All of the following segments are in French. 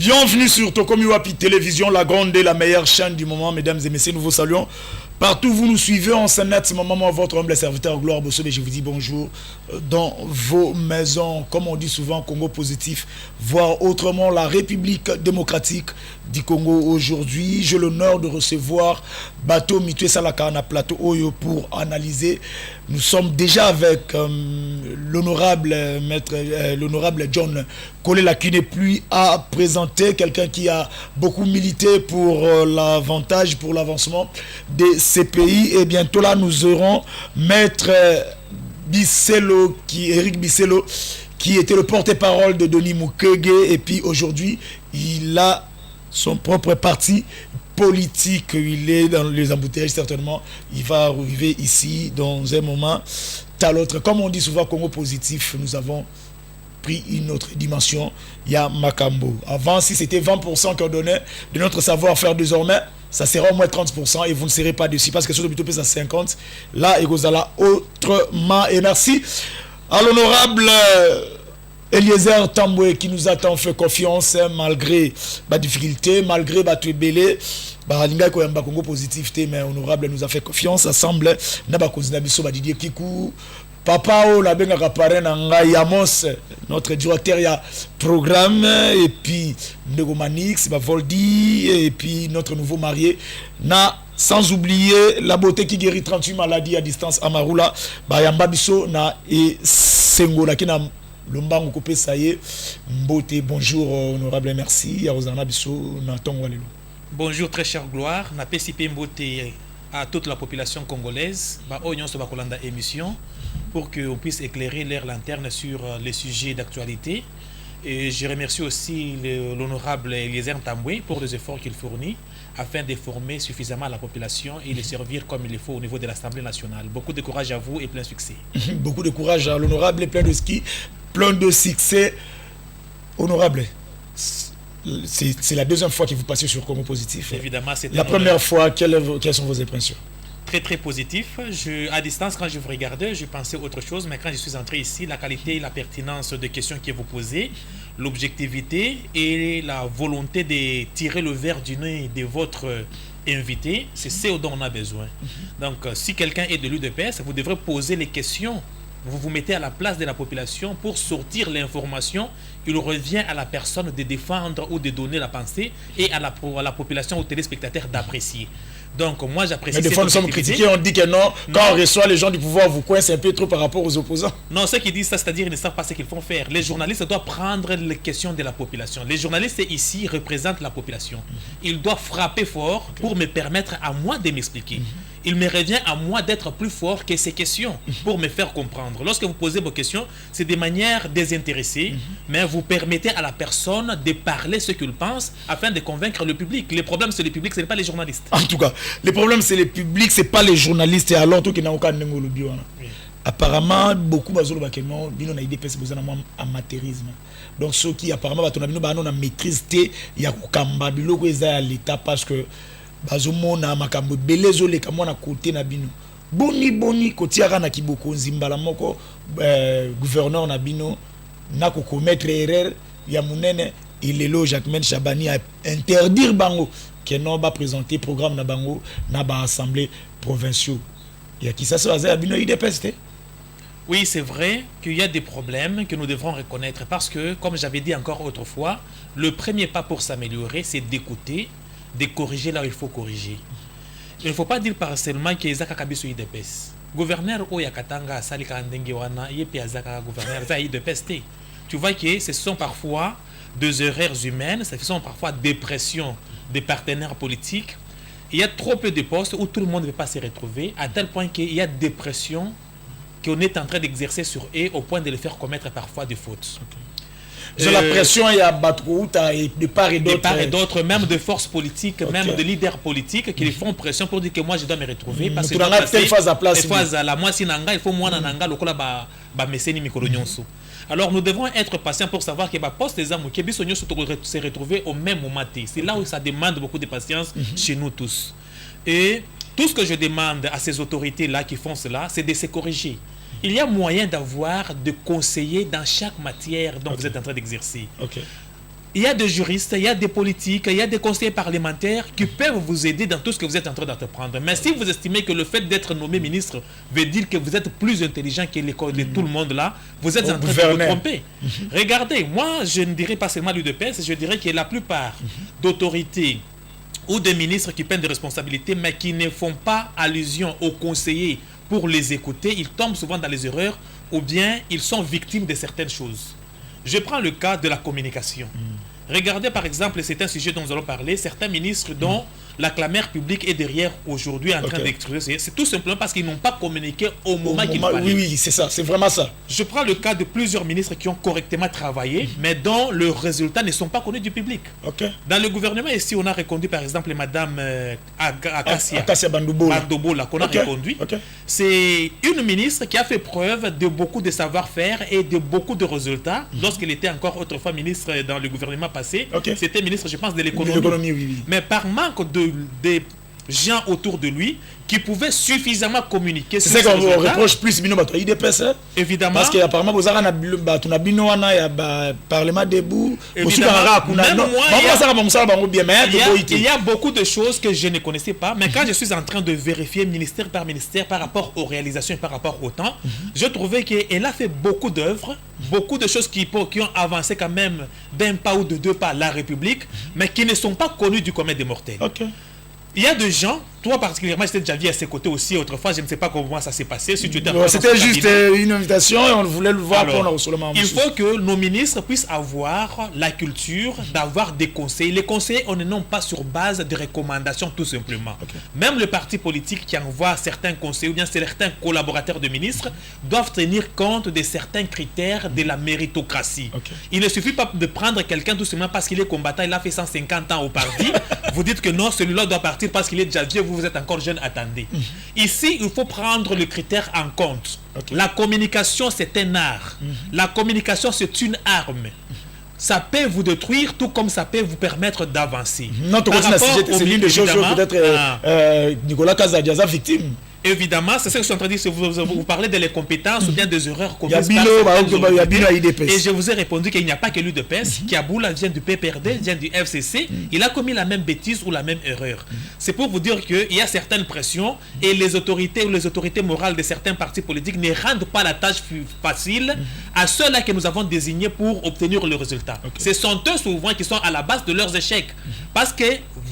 Bienvenue sur Tokomi Wapi Télévision, la grande et la meilleure chaîne du moment. Mesdames et messieurs, nous vous saluons. Partout où vous nous suivez, en ce moment, votre humble serviteur Gloire Bosso, et je vous dis bonjour dans vos maisons. Comme on dit souvent, Congo positif, voire autrement la République démocratique du Congo. Aujourd'hui, j'ai l'honneur de recevoir Bato Mitue Salaka na plateau Oyo pour analyser. Nous sommes déjà avec l'honorable maître, l'honorable John Kolela, qui n'est plus à présenter, quelqu'un qui a beaucoup milité pour l'avantage, pour l'avancement des CPI. Et bientôt là, nous aurons maître Bisselo, Eric Bisselo, qui était le porte-parole de Denis Mukwege. Et puis aujourd'hui, il a son propre parti politique. Il est dans les embouteillages, certainement. Il va arriver ici dans un moment à l'autre. Comme on dit souvent, Congo positif, nous avons pris une autre dimension. Il y a Makambo. Avant, si c'était 20% qu'on donnait de notre savoir-faire, désormais, ça sera au moins 30% et vous ne serez pas dessus parce que sur le plutôt à 50. Là, et vous allez autrement. Et merci à l'honorable Eliezer Tamboué qui nous a tant fait confiance malgré la difficulté, malgré la tribélé. Balinga ko yamba Congo positivité, mais honorable nous a fait confiance. Ensemble, naba kozina biso ba Didier Kikou. Papa o la benga kapare na ngai Amos, notre directeur ya programme, et puis Nego Manix, Voldi, et puis notre nouveau marié. Sans oublier la beauté qui guérit 38 maladies à distance à Marula. Bayamba biso na et Sengola qui na Lombango Kopé Saye. Mbote, bonjour honorable, merci. Yarozana biso na Tongwalelo. Bonjour très cher Gloire, na PCP Mbote à toute la population congolaise. Oignon sur la émission pour qu'on puisse éclairer l'air lanterne sur les sujets d'actualité. Et je remercie aussi l'honorable Eliezer Tamboué pour les efforts qu'il fournit afin de former suffisamment la population et les servir comme il le faut au niveau de l'Assemblée nationale. Beaucoup de courage à vous et plein succès. Beaucoup de courage à l'honorable et plein de ski, plein de succès. Honorable, c'est la deuxième fois que vous passez sur Congo Positif. Évidemment, c'est la première fois, quelles sont vos impressions? Très très positif. À distance, quand je vous regardais, je pensais autre chose, mais quand je suis entré ici, la qualité et la pertinence des questions que vous posez, l'objectivité et la volonté de tirer le verre du nez de votre invité, c'est ce dont on a besoin. Donc, si quelqu'un est de l'UDPS, vous devrez poser les questions. Vous vous mettez à la place de la population pour sortir l'information. Il revient à la personne de défendre ou de donner la pensée et à la population, aux téléspectateurs d'apprécier. Donc moi j'apprécie. Mais des fois nous sommes critiqués, on dit que non, quand on reçoit les gens du pouvoir, vous coincez un peu trop par rapport aux opposants. Non, ceux qui disent ça, c'est-à-dire qu'ils ne savent pas ce qu'ils font faire. Les journalistes doivent prendre les questions de la population. Les journalistes ici représentent la population. Ils doivent frapper fort pour me permettre à moi de m'expliquer. Il me revient à moi d'être plus fort que ces questions pour me faire comprendre. Lorsque vous posez vos questions, c'est de manière désintéressée, mais vous permettez à la personne de parler ce qu'il pense afin de convaincre le public. Le problème, c'est le public, ce n'est pas les journalistes. En tout cas, le problème, c'est le public, ce n'est pas les journalistes. Et alors, tout qui n'a aucun oui. Apparemment, beaucoup de bino na idée pèse besoin amateurisme. Donc ceux qui apparemment ont maîtrise il y a kamba biloko eza l'état parce que bazomona makambo belezo le kamona côté na bino. Boni kotiara na kiboko nzimbala moko gouverneur na bino na ko commettre erreur ya munene il est là Jacques Chabani a interdire bango que non ba présenter programme na bango na ba assemblée provinciaux. Il y a qui ça se base à bino IDPS. Oui, c'est vrai qu'il y a des problèmes que nous devrons reconnaître parce que, comme j'avais dit encore autrefois, le premier pas pour s'améliorer, c'est d'écouter, de corriger là où il faut corriger. Il ne faut pas dire par seulement que Ezaka Kabiso IDPS. Gouverneur Oyakatanga, Salika Ndengewana, Yepi Azaka, gouverneur IDPS. Tu vois que ce sont parfois des erreurs humaines, ce sont parfois des pressions des partenaires politiques. Il y a trop peu de postes où tout le monde ne peut pas se retrouver, à tel point qu'il y a des pressions qu'on est en train d'exercer sur eux au point de les faire commettre parfois des fautes. J'ai la pression, il y a de part et d'autre. De part et d'autre, même de forces politiques, même de leaders politiques qui font pression pour dire que moi je dois me retrouver. Parce que telle phase à place. Moi, si nanga, il faut moi nanga, le kola ba meseni mikolo nyonso. Alors nous devons être patients pour savoir que poste des amours, que bisogno se retrouver au même moment. C'est là où ça demande beaucoup de patience chez nous tous. Et tout ce que je demande à ces autorités-là qui font cela, c'est de se corriger. Il y a moyen d'avoir des conseillers dans chaque matière dont vous êtes en train d'exercer. il y a des juristes, il y a des politiques, il y a des conseillers parlementaires qui peuvent vous aider dans tout ce que vous êtes en train d'entreprendre. Mais si vous estimez que le fait d'être nommé ministre veut dire que vous êtes plus intelligent que tout le monde là, vous êtes en train de vous tromper. Regardez, moi, je ne dirais pas seulement l'UDPS, je dirais que la plupart d'autorités ou des ministres qui prennent des responsabilités, mais qui ne font pas allusion aux conseillers pour les écouter, ils tombent souvent dans les erreurs ou bien ils sont victimes de certaines choses. Je prends le cas de la communication. Regardez par exemple, c'est un sujet dont nous allons parler, certains ministres dont la clameur publique est derrière aujourd'hui en train d'exprimer. C'est tout simplement parce qu'ils n'ont pas communiqué au moment qu'il fallait. Oui, c'est ça, c'est vraiment ça. Je prends le cas de plusieurs ministres qui ont correctement travaillé, mais dont les résultats ne sont pas connus du public. Dans le gouvernement ici, on a reconduit par exemple Madame Akassia Bandobola qu'on a reconduit. C'est une ministre qui a fait preuve de beaucoup de savoir-faire et de beaucoup de résultats lorsqu'elle était encore autrefois ministre dans le gouvernement passé. C'était ministre, je pense, de l'économie. Mais par manque de gens autour de lui qui pouvaient suffisamment communiquer. C'est ça qu'on vous reproche plus Bino Bato IDPS. Évidemment. Parce qu'apparemment, vous avez un Bino Wana, il y a Parlement debout. Il y a beaucoup de choses que je ne connaissais pas, mais quand je suis en train de vérifier ministère par ministère par rapport aux réalisations et par rapport au temps, je trouvais qu'elle a fait beaucoup d'œuvres, beaucoup de choses qui ont avancé quand même d'un pas ou de deux pas la République, mais qui ne sont pas connues du commun des mortels. Il y a des gens, toi particulièrement, j'étais déjà vu à ses côtés aussi autrefois, je ne sais pas comment ça s'est passé. Si c'était juste une invitation et on voulait le voir pour il faut que nos ministres puissent avoir la culture d'avoir des conseils. Les conseils, on ne nomme pas sur base de recommandations tout simplement. Même le parti politique qui envoie certains conseils ou bien certains collaborateurs de ministres doivent tenir compte de certains critères de la méritocratie. Il ne suffit pas de prendre quelqu'un tout simplement parce qu'il est combattant, il a fait 150 ans au parti. Vous dites que non, celui-là doit partir parce qu'il est déjà vieux, vous êtes encore jeune, attendez. Ici, il faut prendre le critère en compte. La communication, c'est un art. La communication, c'est une arme. Ça peut vous détruire, tout comme ça peut vous permettre d'avancer. C'est l'une des choses peut-être Nicolas Kazadiaza victime. Évidemment, c'est ce que je suis en train de dire. Vous parlez de les compétences ou bien des erreurs commises. Et je vous ai répondu qu'il n'y a pas que l'UDPS. Kiaboula vient du PPRD, vient du FCC. Il a commis la même bêtise ou la même erreur. C'est pour vous dire qu'il y a certaines pressions et les autorités ou les autorités morales de certains partis politiques ne rendent pas la tâche facile à ceux-là que nous avons désignés pour obtenir le résultat. Ce sont eux souvent qui sont à la base de leurs échecs. Parce que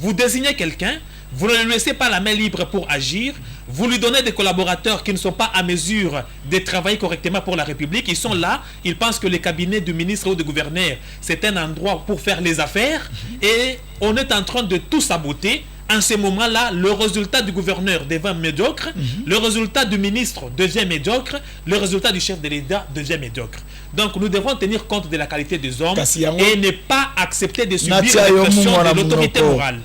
vous désignez quelqu'un, vous ne lui laissez pas la main libre pour agir, vous lui donnez des collaborateurs qui ne sont pas à mesure de travailler correctement pour la République, ils sont là, ils pensent que le cabinet du ministre ou du gouverneur, c'est un endroit pour faire les affaires, et on est en train de tout saboter. En ce moment-là, le résultat du gouverneur devient médiocre, le résultat du ministre devient médiocre, le résultat du chef de l'État devient médiocre. Donc nous devons tenir compte de la qualité des hommes et ne pas accepter de subir la pression de l'autorité morale.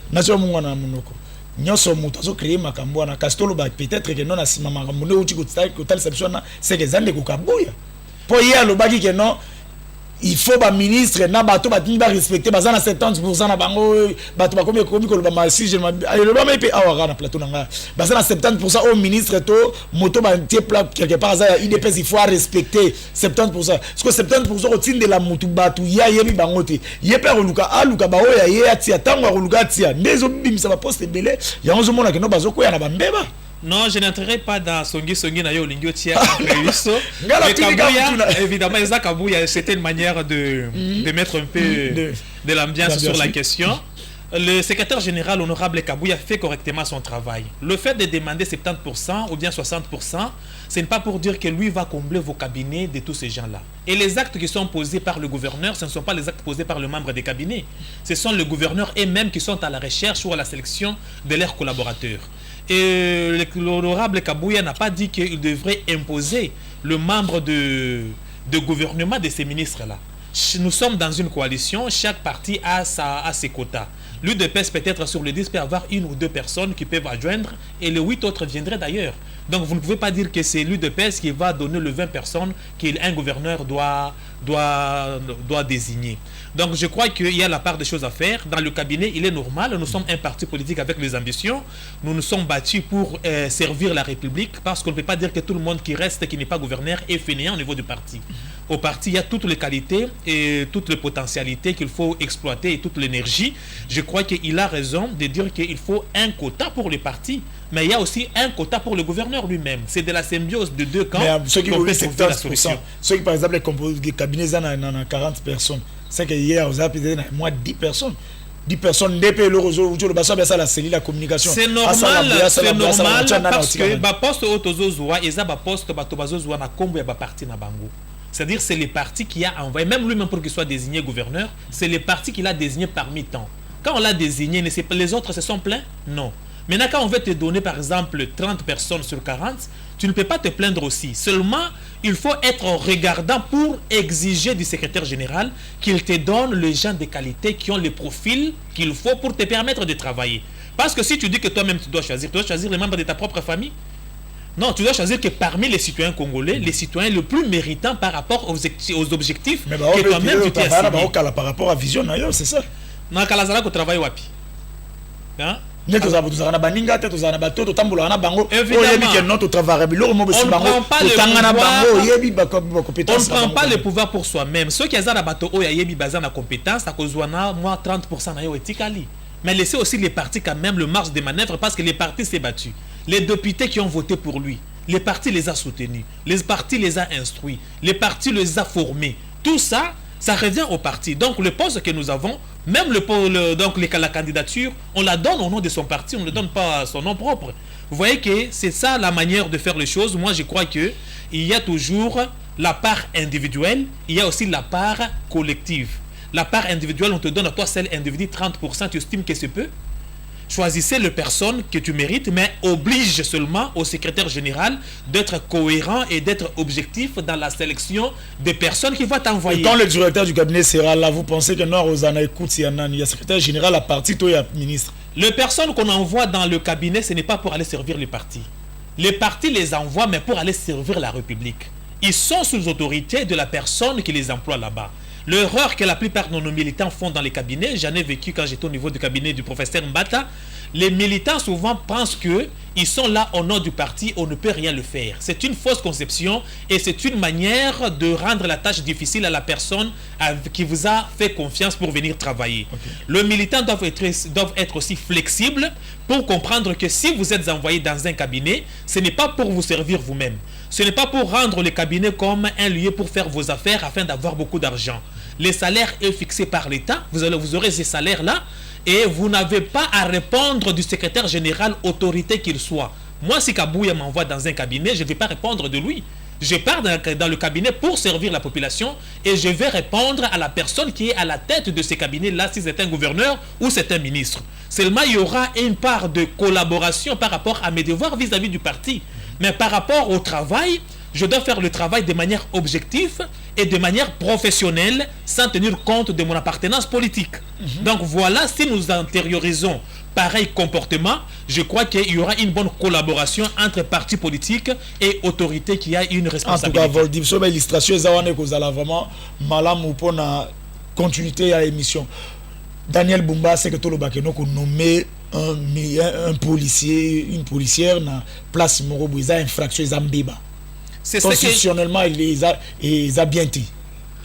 Nyoso mutu azokréer makambo wana kasi toloba peut-être que non asima makambo nde uti kotalisa biso wana c'est que zande kokaboya po ye alobaki que non il faut ba ministre na bato batini ba respecter bazana 70% na bango bato bakomi koloba ma si je loba mai pe awara na plateau nanga bazana 70% au ministre to moto ba tie plat quelque part za IDPS il faut respecter 70%. Parce que 70% otinde la mutu bato ya yebi bango te ye pe oluka aluka ba oya ye atia tango oluka atia ndezo bimisa ba poste belé yango zo mona que no bazokoya na bambeba. Non, je n'entrerai pas dans Songi na yo lingio tia évidemment, c'était une manière de mettre un peu de l'ambiance sur la question. Le secrétaire général honorable Kabouya fait correctement son travail. Le fait de demander 70% ou bien 60%, ce n'est pas pour dire que lui va combler vos cabinets de tous ces gens-là. Et les actes qui sont posés par le gouverneur, ce ne sont pas les actes posés par le membre des cabinets. Ce sont les gouverneurs eux-mêmes qui sont à la recherche ou à la sélection de leurs collaborateurs. Et l'honorable Kabouya n'a pas dit qu'il devrait imposer le membre de gouvernement de ces ministres-là. Nous sommes dans une coalition, chaque parti a ses quotas. L'UDPS peut-être sur le 10 peut avoir une ou deux personnes qui peuvent adjoindre et les 8 autres viendraient d'ailleurs. Donc vous ne pouvez pas dire que c'est l'UDPS qui va donner les 20 personnes qu'un gouverneur doit doit désigner. Donc je crois qu'il y a la part des choses à faire. Dans le cabinet, il est normal, nous sommes un parti politique avec les ambitions. Nous nous sommes battus pour servir la République, parce qu'on ne peut pas dire que tout le monde qui reste, qui n'est pas gouverneur, est fainéant au niveau du parti. Au parti, il y a toutes les qualités et toutes les potentialités qu'il faut exploiter et toute l'énergie. Je crois qu'il a raison de dire qu'il faut un quota pour les partis, mais il y a aussi un quota pour le gouverneur lui-même. C'est de la symbiose de deux camps. Mais ceux qui qu'on ont peut eu trouver la 70%, solution. ceux qui par exemple les cabinets en 40 personnes, c'est que hier vous avez peut-être moins 10 personnes. 10 personnes depuis le réseau, la cellule la communication. C'est normal, parce que ba poste autozozoa et ça ba poste ba tobazozoa na kombo ya ba parti na bango. C'est-à-dire c'est les partis qui a envoyé, même lui-même pour qu'il soit désigné gouverneur, c'est les partis qu'il a désigné parmi tant. Quand on l'a désigné, les autres se sont plaints? Non. Maintenant, quand on veut te donner, par exemple, 30 personnes sur 40, tu ne peux pas te plaindre aussi. Seulement, il faut être regardant pour exiger du secrétaire général qu'il te donne les gens de qualité qui ont les profils qu'il faut pour te permettre de travailler. Parce que si tu dis que toi-même tu dois choisir les membres de ta propre famille. Non, tu dois choisir que parmi les citoyens congolais, les citoyens les plus méritants par rapport aux objectifs que toi-même tu t'es assigné. Par rapport à Vision, c'est ça. Non, Kalazara ko travaille wapi. Hein? Évidemment, on ne prend pas le pouvoir pour soi-même. Ceux qui ont la compétence, à cause moi 30% mais laissez aussi les partis quand même le marge de manœuvre, parce que les partis s'est battu. Les députés qui ont voté pour lui, les partis les a soutenus, les partis les a instruits, les partis les a formés. Tout ça, ça revient au parti. Donc le poste que nous avons, même la candidature, on la donne au nom de son parti, on ne donne pas à son nom propre. Vous voyez que c'est ça la manière de faire les choses. Moi je crois qu'il y a toujours la part individuelle, il y a aussi la part collective. La part individuelle, on te donne à toi seul individu 30%, tu estimes que c'est peu. Choisissez les personnes que tu mérites, mais oblige seulement au secrétaire général d'être cohérent et d'être objectif dans la sélection des personnes qu'il va t'envoyer. Et quand le directeur du cabinet sera là, vous pensez que non, Rosana écoute, il y a secrétaire général à parti, toi, il y a ministre. Les personnes qu'on envoie dans le cabinet, ce n'est pas pour aller servir les partis. Les partis les envoient, mais pour aller servir la République. Ils sont sous l'autorité de la personne qui les emploie là-bas. L'erreur que la plupart de nos militants font dans les cabinets, j'en ai vécu quand j'étais au niveau du cabinet du professeur Mbata, les militants souvent pensent qu'ils sont là au nom du parti, on ne peut rien le faire. C'est une fausse conception et c'est une manière de rendre la tâche difficile à la personne qui vous a fait confiance pour venir travailler. Okay. Les militants doivent être aussi flexibles pour comprendre que si vous êtes envoyé dans un cabinet, ce n'est pas pour vous servir vous-même. Ce n'est pas pour rendre le cabinet comme un lieu pour faire vos affaires afin d'avoir beaucoup d'argent. Les salaires est fixé par l'État, vous aurez ces salaires-là et vous n'avez pas à répondre du secrétaire général, autorité qu'il soit. Moi, si Kabouya m'envoie dans un cabinet, je ne vais pas répondre de lui. Je pars dans le cabinet pour servir la population et je vais répondre à la personne qui est à la tête de ces cabinets-là, si c'est un gouverneur ou c'est un ministre. Seulement, il y aura une part de collaboration par rapport à mes devoirs vis-à-vis du parti. Mais par rapport au travail, je dois faire le travail de manière objective et de manière professionnelle sans tenir compte de mon appartenance politique. Donc voilà, si nous intériorisons pareil comportement, je crois qu'il y aura une bonne collaboration entre partis politiques et autorités qui a une responsabilité. En tout cas, l'illustration est vraiment malam pour la continuité à l'émission. Daniel Bumba, c'est que tout le bakeno qu'on nommé un policier, une policière na place Morobo, ils ont infraction, ils ont débat. Constitutionnellement, il a bien dit.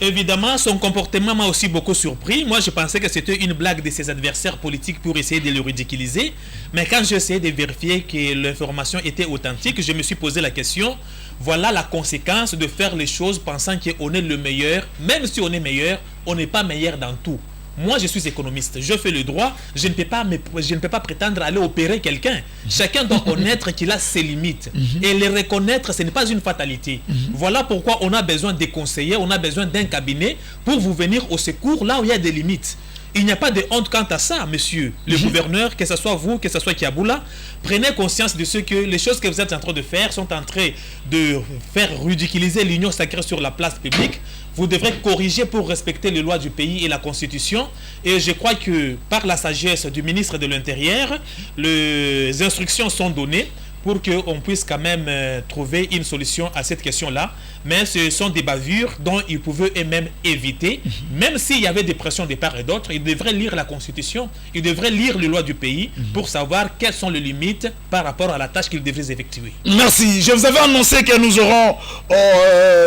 Évidemment, son comportement m'a aussi beaucoup surpris. Moi, je pensais que c'était une blague de ses adversaires politiques pour essayer de le ridiculiser. Mais quand j'ai essayé de vérifier que l'information était authentique, je me suis posé la question. Voilà la conséquence de faire les choses pensant qu'on est le meilleur. Même si on est meilleur, on n'est pas meilleur dans tout. Moi, je suis économiste, je fais le droit, je ne peux pas prétendre aller opérer quelqu'un. Chacun doit connaître qu'il a ses limites. Et les reconnaître, ce n'est pas une fatalité. Voilà pourquoi on a besoin des conseillers, on a besoin d'un cabinet pour vous venir au secours là où il y a des limites. Il n'y a pas de honte quant à ça, monsieur le gouverneur, que ce soit vous, que ce soit Kiaboula. Prenez conscience de ce que les choses que vous êtes en train de faire sont en train de faire ridiculiser l'union sacrée sur la place publique. Vous devrez corriger pour respecter les lois du pays et la Constitution. Et je crois que par la sagesse du ministre de l'Intérieur, les instructions sont données pour qu'on puisse quand même trouver une solution à cette question-là. Mais ce sont des bavures dont ils pouvaient eux-mêmes éviter. Même s'il y avait des pressions de part et d'autre, ils devraient lire la Constitution, ils devraient lire les lois du pays pour savoir quelles sont les limites par rapport à la tâche qu'ils devraient effectuer. Merci. Je vous avais annoncé que nous aurons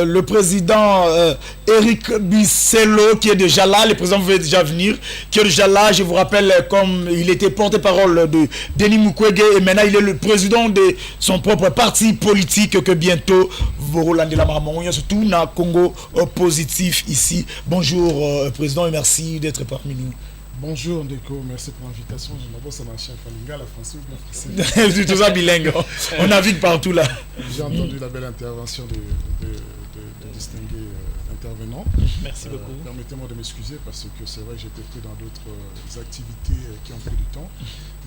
le président Eric Bisselo qui est déjà là. Le président veut déjà venir, qui est déjà là. Je vous rappelle, comme il était porte-parole de Denis Mukwege et maintenant il est le président de son propre parti politique que bientôt vous relandez la maman. Il y a surtout dans Congo positif ici. Bonjour président et merci d'être parmi nous. Bonjour Ndeko, merci pour l'invitation. D'abord, ça m'a cher Falinga, la française ou la française. C'est tout ça bilingue. On navigue partout là. J'ai entendu la belle intervention de distingué intervenant. Merci beaucoup. Permettez-moi de m'excuser parce que c'est vrai que j'étais pris dans d'autres activités qui ont pris du temps.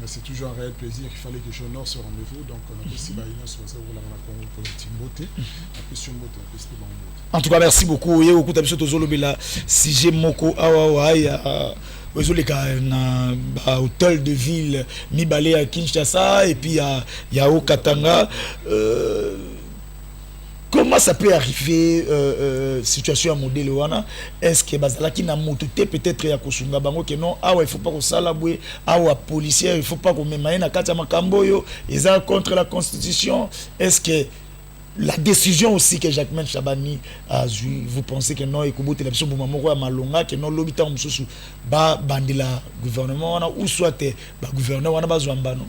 Mais c'est toujours un réel plaisir qu'il fallait que j'honore ce rendez-vous. Donc on a aussi en tout cas, merci beaucoup. Si j'ai moko hôtel de ville Mibale à Kinshasa et puis il y a au Katanga. Comment ça peut arriver situation à modèle wana? Est-ce que bazalaki na mototé peut-être ya kosunga bango que non il faut pas que ça la boué policier il faut pas que même na kati makambo yo ils sont contre la constitution? Est-ce que la décision aussi que Jacquemain Chabani a eu, vous pensez que non, et que la personne pour malonga que non l'obita umsusu ba bandila gouvernement ou soit ba gouvernement wana bazwamba non?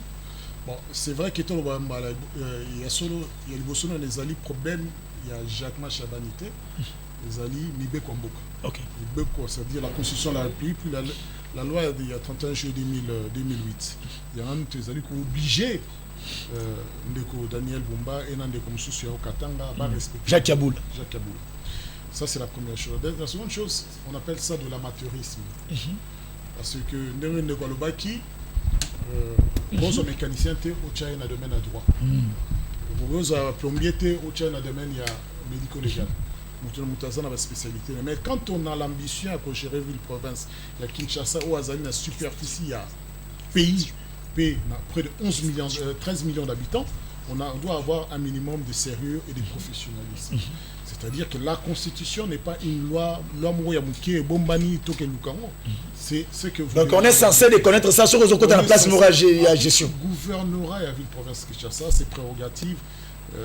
Bon, c'est vrai que il y a solo il y a le bosono les ali problème il y a Jacquemain Chabanité les ali Mibé Kwamboka. OK. Mibé quoi, c'est-à-dire la constitution la République puis la loi il y a 31 juillet 2008. Il y a un des ali qui obligé Ndeko Daniel Bumba et Ndeko Moussoussou au Katanga va respecter Jacques Kaboul. Ça c'est la première chose. La seconde chose, on appelle ça de l'amateurisme. Parce que Ndeko Lobaki bon mécanicien au Tchad na domaine à droit. Bon plombier au Tchad na domaine il y a médico-légal. Moutazana va spécialité. Mais quand on a l'ambition à gérer ville province, il y a Kinshasa ou Azali na superficie il y a pays près de 13 millions d'habitants, on doit avoir un minimum de sérieux et de professionnalisme. C'est-à-dire que la Constitution n'est pas une loi, c'est ce que vous... Donc on est censé de connaître ça sur les côtés de la place morale et la gestion. Le gouvernorat et la ville-province de Kinshasa, ses prérogatives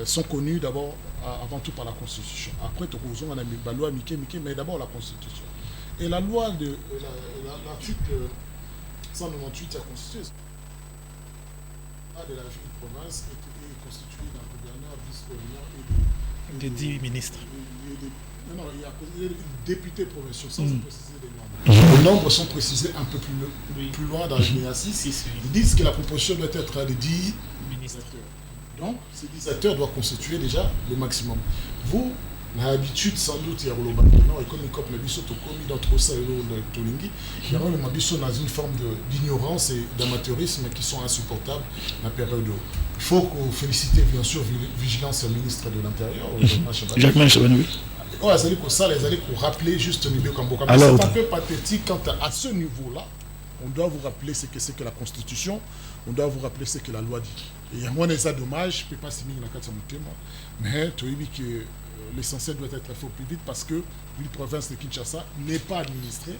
sont connues d'abord, avant tout par la Constitution. Après, on a la loi mais d'abord la Constitution. Et la loi de l'article 198 de la Constitution de la ville-province est constituée d'un gouverneur, vice-gouverneur et de 10 ministres. Non, il y a des députés provinciaux, sans préciser les nombres. Les nombres sont précisés un peu plus loin dans l'alinéa 6. Ils disent que la composition doit être de 10 ministres. Donc, ces 10 acteurs doivent constituer déjà le maximum. Vous, l'habitude sans doute, il y a le et comme il coupe le biseau, commis d'entre ça et le Tolingi, il y a le biseau dans une forme d'ignorance et d'amateurisme qui sont insupportables dans la période. Il faut féliciter bien sûr Vigilance au ministre de l'Intérieur, Jacquemain Chabani. Les allez pour rappeler juste Mibé Kwamboka. C'est un peu pathétique quand à ce niveau-là, on doit vous rappeler ce que c'est que la Constitution, on doit vous rappeler ce que la loi dit. Et il y a moins des dommages, je ne peux pas signer la carte de mais tu as dit que l'essentiel doit être fait au plus vite parce que la province de Kinshasa n'est pas administrée.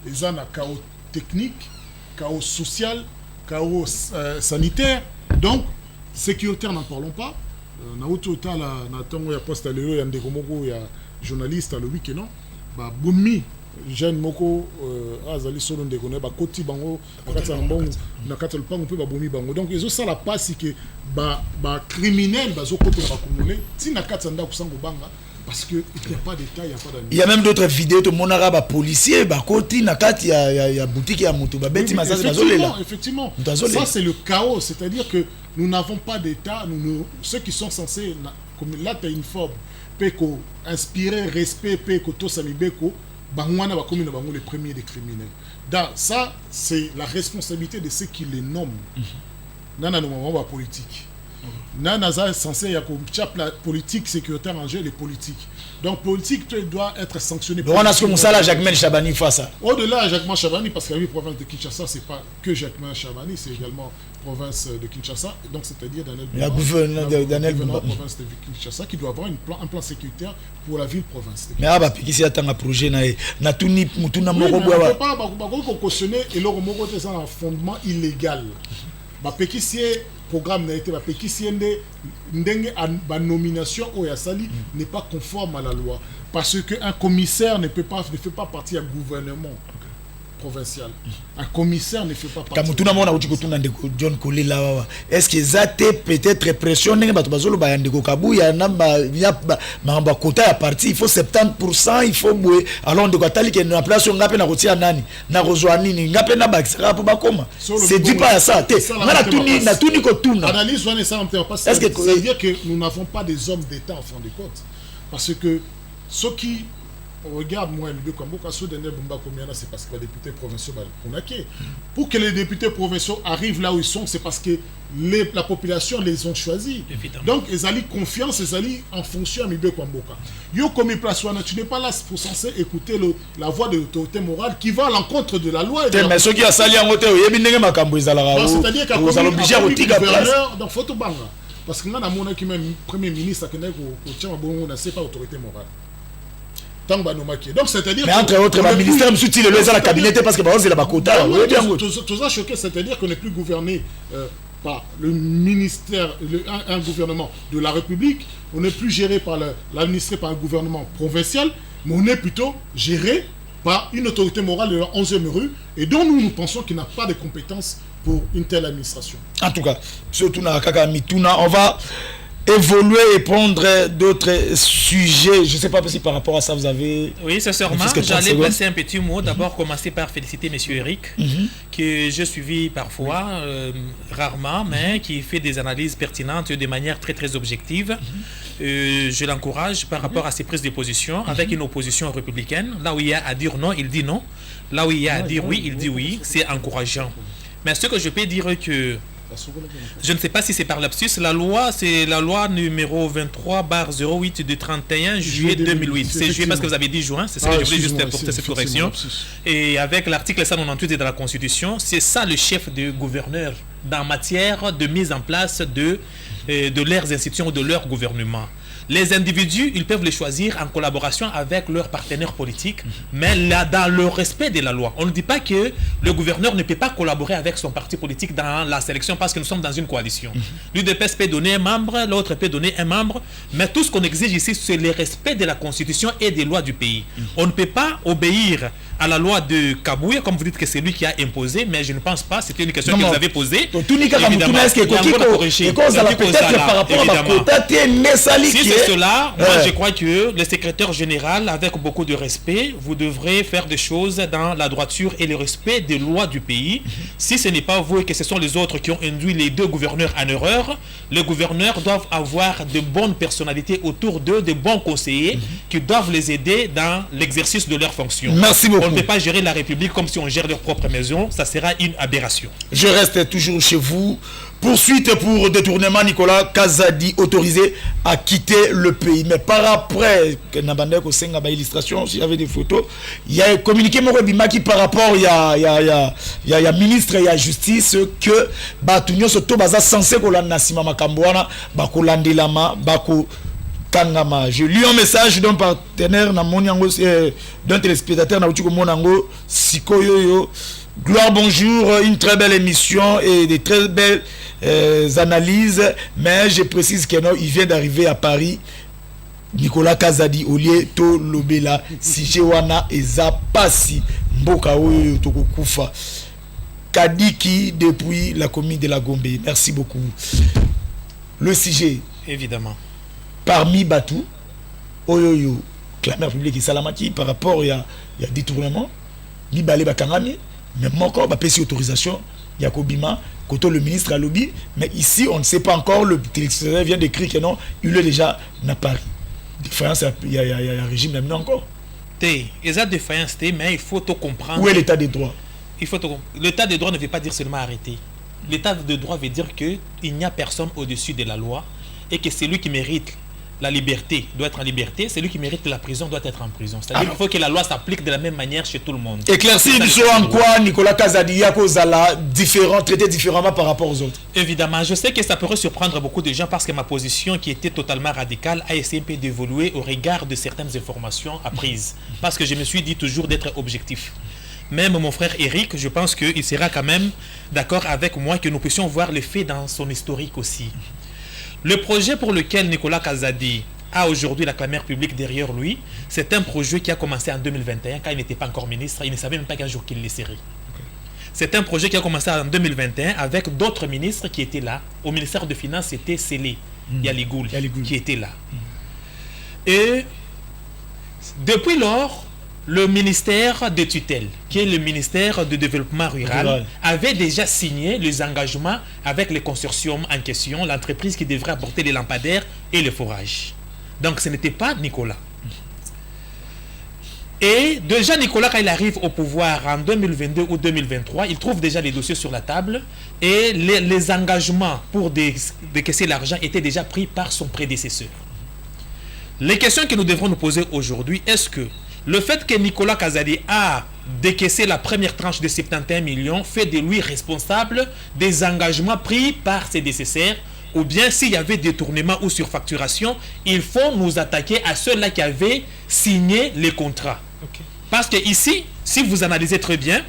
Ils ont un chaos technique, chaos social, chaos sanitaire. Donc, sécuritaire, n'en parlons pas. Il y a poste à l'eau, il y a des journalistes à l'eau qui non. Boumi, jeune moko, azali solo ndekone, koti bango, nakata mbongo, nakata lupango pe boumi bango. Donc ils ont ça la passe que criminel bazo kote na congolais, ti nakata nda kusango banga. Parce qu'il n'y a pas d'État, il n'y a pas d'administration. Il y a même d'autres vidéos de mon arabe policier, il y a boutique, il y a moto. Effectivement, ça c'est le chaos. C'est-à-dire que nous n'avons pas d'État. Ceux qui sont censés, comme là tu as une forme, inspirer respect, Tosamibeko, les premiers des criminels. Donc, ça, c'est la responsabilité de ceux qui les nomment. Non, politique. Nanaza est censé y avoir la politique sécuritaire en jeu, les politiques. Donc politique doit être sanctionné. Donc on a ce que Moussala Jacquemain Chabani face à. Au-delà de Jacquemain Chabani, parce que la province de Kinshasa, c'est pas que Jacquemain Chabani, c'est également province de Kinshasa. Donc c'est-à-dire la gouverneur province de Kinshasa qui doit avoir un plan sécuritaire pour la ville-province. Mais ah bah puis si attend un projet na tuni mutuna moko boa. On peut pas cautionner et leur moko c'est un fondement illégal. Bah si programme n'a été la nomination au Yassali n'est pas conforme à la loi parce qu'un commissaire ne fait pas partie du gouvernement provincial. Un commissaire ne fait pas partie. John Kolela, est-ce que ça peut-être pression il faut 70%, il faut bouer alors de katali que na place on ngape na kotia nani na kozwa nini ngape na bakisera po bakoma c'est dit pas ça na tuni ko tuna analyse on est ça ça veut dire que nous n'avons pas des hommes d'état en fin de compte parce que ceux qui regarde moi le comme beaucoup ceux de Nebumba combien c'est parce que les députés provinciaux pour que les députés provinciaux arrivent là où ils sont c'est parce que la population les ont choisis. Évidemment. Donc ils allaient confiance ils allaient en fonction à Mibé Kwamboka yo comme place tu n'es pas là pour censé écouter la voix de l'autorité morale qui va à l'encontre de la loi mais ceux qui a sali en côté yebi ndenge makambo ezala c'est-à-dire qu'à gouverneur donc photo banga parce que na mona qui même premier ministre qui n'est au tient bon on sait pas autorité morale. Donc c'est-à-dire mais entre autres le ministère me soutient le la cabinet parce que c'est la quota tout ça choqué c'est-à-dire qu'on n'est plus gouverné par le ministère un gouvernement de la République on n'est plus géré par l'administré par un gouvernement provincial mais on est plutôt géré par une autorité morale de la 11e rue et dont nous pensons qu'il n'a pas de compétences pour une telle administration. En tout cas surtout na kaka mituna on va évoluer et prendre d'autres sujets. Je ne sais pas si par rapport à ça vous avez... Oui, sincèrement, j'allais placer un petit mot. D'abord, commencer par féliciter M. Eric, que j'ai suivi parfois, rarement, mais qui fait des analyses pertinentes de manière très très objective. Je l'encourage par rapport à ses prises de position avec une opposition républicaine. Là où il y a à dire non, il dit non. Là où il y a à dire oui, il dit oui. C'est encourageant. Mais ce que je peux dire que je ne sais pas si c'est par lapsus. La loi, c'est la loi numéro 23/08 du 31 juillet 2008. C'est juillet parce que vous avez dit juin. C'est ça que je voulais juste apporter cette correction. Et avec l'article 198 de la Constitution, c'est ça le chef de gouverneur en matière de mise en place de leurs institutions ou de leur gouvernement. Les individus, ils peuvent les choisir en collaboration avec leurs partenaires politiques, mais là, dans le respect de la loi. On ne dit pas que le gouverneur ne peut pas collaborer avec son parti politique dans la sélection parce que nous sommes dans une coalition. L'UDPS peut donner un membre, l'autre peut donner un membre, mais tout ce qu'on exige ici, c'est le respect de la Constitution et des lois du pays. On ne peut pas obéir à la loi de Kabouya, comme vous dites que c'est lui qui a imposé, mais je ne pense pas, c'était une question que vous avez posée. Évidemment, si c'est cela, moi je crois que le secrétaire général, avec beaucoup de respect, vous devrez faire des choses dans la droiture et le respect des lois du pays. Si ce n'est pas vous et que ce sont les autres qui ont induit les deux gouverneurs en erreur, les gouverneurs doivent avoir de bonnes personnalités autour d'eux, de bons conseillers qui doivent les aider dans l'exercice de leurs fonctions. Merci beaucoup. On ne peut pas gérer la République comme si on gère leur propre maison, ça sera une aberration. Je reste toujours chez vous. Poursuite pour détournement, Nicolas Kazadi autorisé à quitter le pays. Mais par après, illustration, s'il y avait des photos, il y a communiqué Morobimaki par rapport, il y a ministre et il y a justice que Batunyo Soto Baza censé qu'on l'a Nassima Makambouana, Bako Landelama, Bako Kangama. Je lis un message d'un partenaire, d'un téléspectateur, Monango, Sikoyoyo. Gloire, bonjour, une très belle émission et des très belles analyses, mais je précise qu'il vient d'arriver à Paris. Nicolas Kazadi, Olie, To Lobela, Sijewana, Eza Passi, Mboka Oyo, Tokokufa, Kadiki, depuis la commune de la Gombe. Merci beaucoup. Le sujet, évidemment, parmi Batou, Oyoyo, clameur publique et Salamaki, par rapport il y a détournement, Libale Bakangami. Mais encore, bah, PC autorisation, Yakobima, côté le ministre à lobby, mais ici, on ne sait pas encore, le téléspectateur vient d'écrire que non, il est déjà à Paris. Défaillance, il y a un régime maintenant encore. Il y a défaillance, mais il faut tout comprendre. Où est l'état des droits? L'état des droits ne veut pas dire seulement arrêter. l'état de droit veut dire qu'il n'y a personne au-dessus de la loi et que celui qui mérite la liberté doit être en liberté, celui qui mérite la prison doit être en prison. C'est-à-dire qu'il faut que la loi s'applique de la même manière chez tout le monde. Éclairci en quoi Nicolas Kazadi traité différemment par rapport aux autres? Évidemment, je sais que ça pourrait surprendre beaucoup de gens parce que ma position qui était totalement radicale a essayé un peu d'évoluer au regard de certaines informations apprises. Parce que je me suis dit toujours d'être objectif. Même mon frère Eric, je pense qu'il sera quand même d'accord avec moi que nous puissions voir les faits dans son historique aussi. Le projet pour lequel Nicolas Kazadi a aujourd'hui la clameur publique derrière lui, c'est un projet qui a commencé en 2021 quand il n'était pas encore ministre. Il ne savait même pas qu'un jour qu'il le serait. C'est un projet qui a commencé en 2021 avec d'autres ministres qui étaient là. Au ministère de Finances, c'était Sélé Yaligoul qui était là. Et depuis lors, le ministère de tutelle, qui est le ministère du développement rural, avait déjà signé les engagements avec le consortium en question, l'entreprise qui devrait apporter les lampadaires et le forage. Donc ce n'était pas Nicolas. Et déjà Nicolas, quand il arrive au pouvoir en 2022 ou 2023, il trouve déjà les dossiers sur la table et les engagements pour décaisser l'argent étaient déjà pris par son prédécesseur. Les questions que nous devrons nous poser aujourd'hui, est-ce que le fait que Nicolas Kazadi a décaissé la première tranche de 71 millions fait de lui responsable des engagements pris par ses décesseurs, ou bien s'il y avait détournement ou surfacturation, il faut nous attaquer à ceux-là qui avaient signé les contrats. Parce que ici, si vous analysez très bien,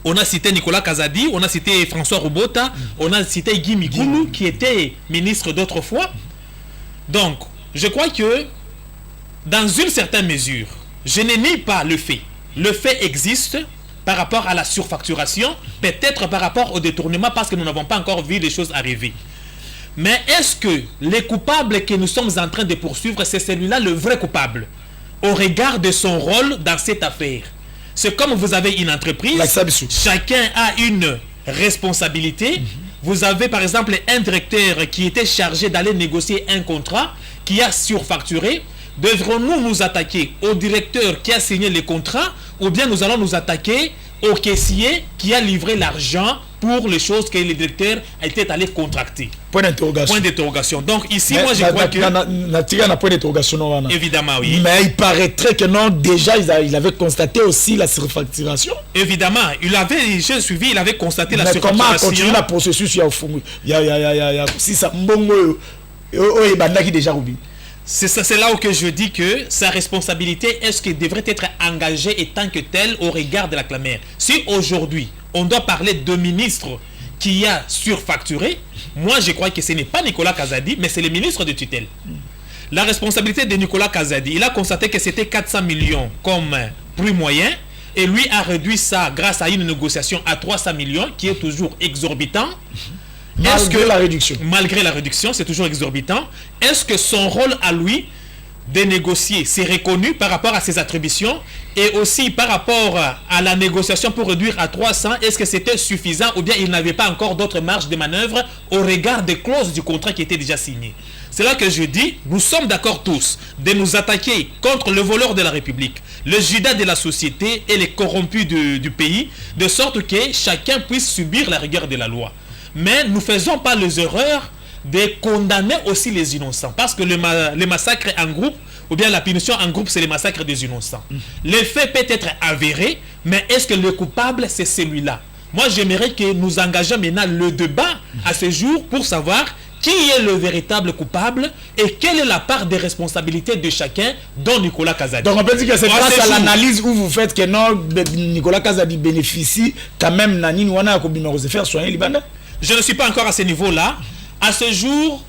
on a cité Nicolas Kazadi, on a cité François Robota, on a cité Guy Mikulu qui était ministre d'autrefois. Donc, je crois que dans une certaine mesure, je ne nie pas le fait. Le fait existe par rapport à la surfacturation, peut-être par rapport au détournement parce que nous n'avons pas encore vu les choses arriver. Mais est-ce que les coupables que nous sommes en train de poursuivre, c'est celui-là le vrai coupable au regard de son rôle dans cette affaire? C'est comme vous avez une entreprise, chacun a une responsabilité. Vous avez par exemple un directeur qui était chargé d'aller négocier un contrat qui a surfacturé. Devrons-nous nous attaquer au directeur qui a signé les contrats ou bien nous allons nous attaquer au caissier qui a livré l'argent pour les choses que le directeur était allé contracter? Point d'interrogation. Point d'interrogation. Donc ici, moi je crois que... point d'interrogation. Évidemment, oui. Mais il paraîtrait que non, déjà il avait constaté aussi la surfacturation. Évidemment, j'ai suivi, il avait constaté la surfacturation. Mais comment continuer le processus? Il y a si ça mbongo qui déjà oublié. C'est là où que je dis que sa responsabilité, est-ce qu'il devrait être engagé et tant que tel au regard de la clameur? Si aujourd'hui, on doit parler de ministre qui a surfacturé, moi je crois que ce n'est pas Nicolas Kazadi, mais c'est le ministre de tutelle. La responsabilité de Nicolas Kazadi, il a constaté que c'était 400 millions comme prix moyen, et lui a réduit ça grâce à une négociation à 300 millions, qui est toujours exorbitant. Malgré la réduction, c'est toujours exorbitant. Est-ce que son rôle à lui de négocier, c'est reconnu par rapport à ses attributions et aussi par rapport à la négociation pour réduire à 300, est-ce que c'était suffisant ou bien il n'avait pas encore d'autres marges de manœuvre au regard des clauses du contrat qui étaient déjà signées? C'est là que je dis, nous sommes d'accord tous de nous attaquer contre le voleur de la République, le judas de la société et les corrompus du pays, de sorte que chacun puisse subir la rigueur de la loi. Mais nous ne faisons pas les erreurs de condamner aussi les innocents. Parce que le massacre en groupe, ou bien la punition en groupe, c'est le massacre des innocents. Le fait peut être avéré, mais est-ce que le coupable, c'est celui-là? Moi, j'aimerais que nous engagions maintenant le débat à ce jour pour savoir qui est le véritable coupable et quelle est la part des responsabilités de chacun, dont Nicolas Kazadi. Donc on peut dire que c'est grâce à l'analyse où vous faites que non, Nicolas Kazadi bénéficie quand même Nani Nwana Akobima faire soigner Libanais. Je ne suis pas encore à ce niveau-là. À ce jour,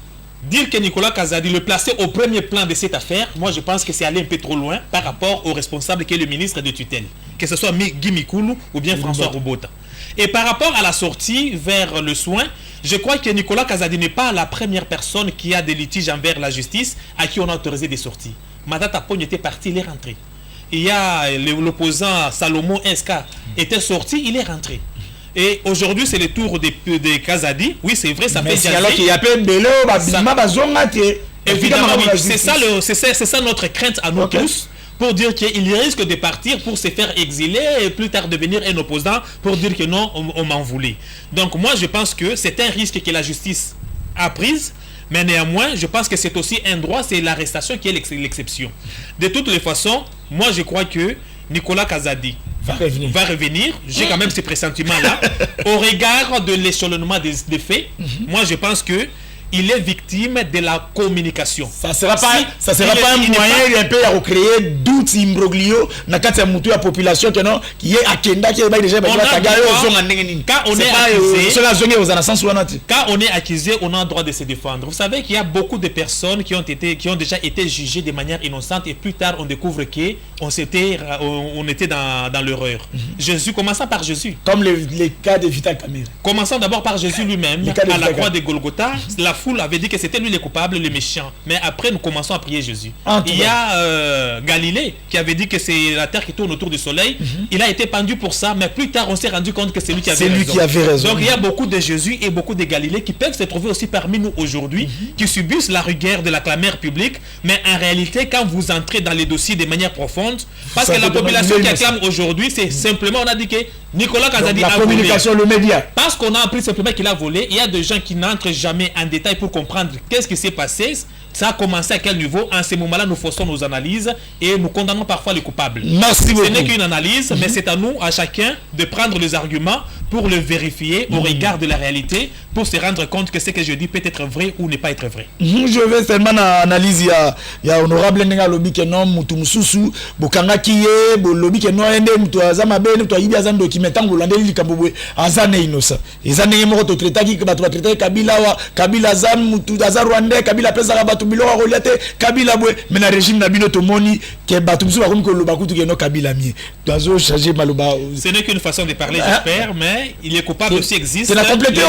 dire que Nicolas Kazadi le plaçait au premier plan de cette affaire, moi je pense que c'est aller un peu trop loin par rapport au responsable qui est le ministre de tutelle, que ce soit Guy Mikulu ou bien François Robota. Et par rapport à la sortie vers le soin, je crois que Nicolas Kazadi n'est pas la première personne qui a des litiges envers la justice à qui on a autorisé des sorties. Madata Pogne était parti, il est rentré. Il y a l'opposant Salomon Eska était sorti, il est rentré. Et aujourd'hui, c'est le tour de Kazadi. Oui, c'est vrai, ça fait jaser. Alors qu'il y a plein de vélos, évidemment, oui. C'est ça notre crainte à nous tous. pour dire qu'il risque de partir pour se faire exiler et plus tard devenir un opposant pour dire que non, on m'en voulait. Donc moi, je pense que c'est un risque que la justice a prise, mais néanmoins, je pense que c'est aussi un droit, c'est l'arrestation qui est l'exception. De toutes les façons, moi, je crois que Nicolas Kazadi va revenir. J'ai quand même ce pressentiment-là. Au regard de l'échelonnement des faits, moi, je pense que il est victime de la communication. Ça sera pas un moyen un peu à recréer doute imbroglio na kati ya mutu ya population que non qui est akenda qui est déjà quand on est accusé, on a le droit de se défendre. Vous savez qu'il y a beaucoup de personnes qui ont déjà été jugées de manière innocente et plus tard on découvre que on était dans l'erreur. Jésus, commençant par Jésus. Comme les cas de Vital Kamerhe. Commençons d'abord par Jésus lui-même à la croix de Golgotha. La foule avait dit que c'était lui le coupable, le méchant. Mais après, nous commençons à prier Jésus. Il y a Galilée qui avait dit que c'est la terre qui tourne autour du soleil. Il a été pendu pour ça, mais plus tard, on s'est rendu compte que c'est lui qui avait raison. Donc, il y a beaucoup de Jésus et beaucoup de Galilée qui peuvent se trouver aussi parmi nous aujourd'hui, qui subissent la rigueur de la clameur publique. Mais en réalité, quand vous entrez dans les dossiers de manière profonde, parce que la population qui acclame aujourd'hui, c'est simplement, on a dit que Nicolas Kazadi a volé. La communication, le média. Parce qu'on a appris simplement qu'il a volé, il y a des gens qui n'entrent jamais en détail pour comprendre qu'est-ce qui s'est passé, ça a commencé à quel niveau. En ce moment-là, nous faisons nos analyses et nous condamnons parfois les coupables. Merci beaucoup. Ce n'est qu'une analyse, mais c'est à nous, à chacun, de prendre les arguments pour le vérifier au regard de la réalité, pour se rendre compte que ce que je dis peut être vrai ou ne pas être vrai. Je vais seulement analyser. Il y a honorable Nenga Lobi que non, Mutumsusu, Bokanga Kiye, Lobi que non, Ende, Mutuazama Ben, Mutuayibi Azan documentant, Bolande Likamboué, Azan Inosa. Ezan Moto Tretaki, Batua Treta, Kabila Zan, Mutu Azar Rwanda, Kabila Pesara Batubilo, Rolete, Kabila Boué, mais le régime Nabino Tomoni, que Batumsu, comme que Lobakutu, que non, Kabila Mie. Doiseau, chargé Maluba. Ce n'est qu'une façon de parler, j'espère, mais il est coupable aussi existe. C'est la compléter,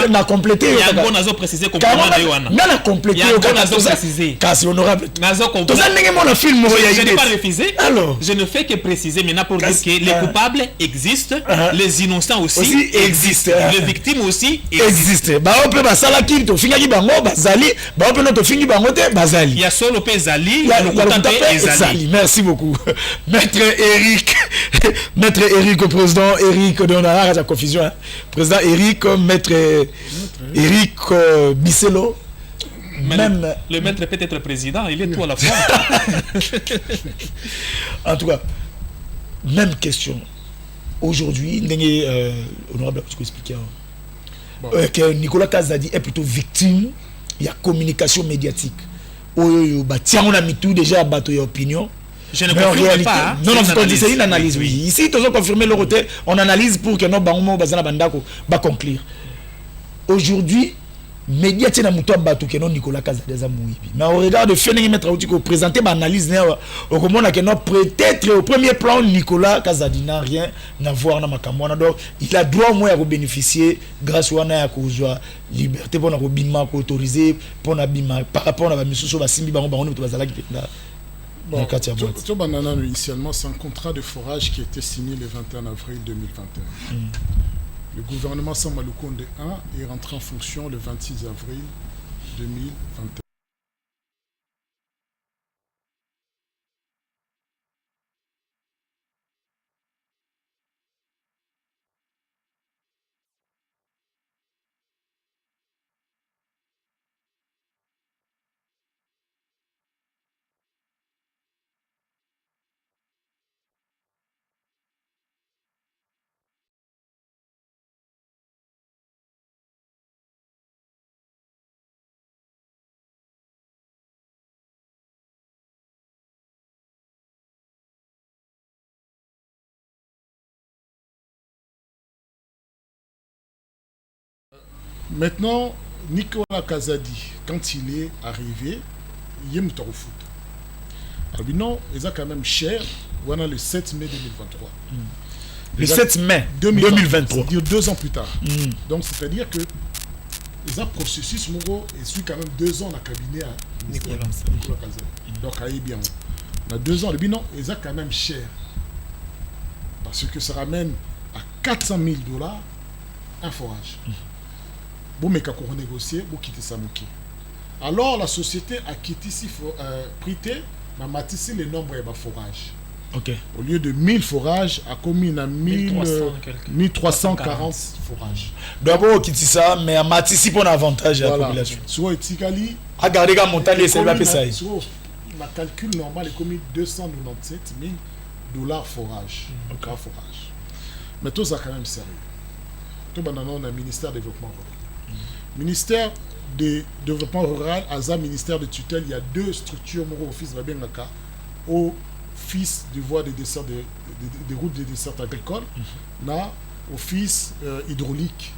on a complété. Il y a un bon nazo précisé comme comment Yohana. Il y a complété. Il y a un bon nazo précisé. Car c'est honorable. Nazo complété. Je n'ai pas refusé. Alors, je ne fais que préciser maintenant pour dire que les coupables existent, les innocents aussi existent, les victimes aussi existent. Bah on peut basala qui to finga ki bango bazali, bah on peut notre fingi bango te bazali. Il y a solo pe zali, le content ezali. Merci beaucoup. Maître Eric au président Eric Donara la confusion hein. Président Eric maître Eric Bisselo. Même le maître peut être président, il est tout à la fois. En tout cas, même question. Aujourd'hui, honorable, tu peux expliquer que Nicolas Kazadi est plutôt victime. Il y a communication médiatique. Tiens, on a mis tout déjà à battre opinion. Je ne confirme pas. Hein, non, c'est une analyse, oui. Ici, tu as confirmé le côté, on analyse pour que nos banques va conclure. Aujourd'hui, médias tiennent à mouton bateau que non Nicolas Kazadi Zamouibi. Mais au regard de Fénégi mettre au titre présenter ma analyse, au comment que non peut-être au premier plan Nicolas Kazadi n'a rien à voir dans ma campagne. Donc il a droit au moins à bénéficier grâce à la liberté pour nous bima autorisé pour nous bima par rapport à la mission sur la simbi bango bango nous bazala qui là. Bon, initialement, c'est un contrat de forage qui a été signé le 21 avril 2021. Le gouvernement Samaloukonde 1 est rentré en fonction le 26 avril 2021. Maintenant, Nicolas Kazadi, quand il est arrivé, il est monté au foot. Alors non, il est quand même cher. Voilà le 7 mai 2023. Le 7 mai 2023. C'est-à-dire 2 ans plus tard. Donc c'est-à-dire que les processus Mogo et suit quand même 2 ans dans le cabinet à Nicolas Kazadi. Donc il est bien. On a 2 ans. Le bilan est quand même cher. Parce que ça ramène à 400 000 $ un forage. Bon, mais quand on négocie, vous quittez ça. Alors la société a quitté prêté Mais Matissi, le nombre est bas forage. Okay. Au lieu de 1000 forages, a commis 1340 forages. D'abord, qui dit ça, mais à Matissi pour un avantage à la population. Sur Etikali, à garder la montagne et c'est pas ça. La calcul normal est commis 297 000 dollars forage. Forage. Mais tout ça quand même sérieux. Tout le monde a un ministère de développement rural. Ministère de développement rural, à un ministère de tutelle, il y a deux structures, mon office va bien au office de voies de dessert des routes de dessert agricole, na office hydraulique,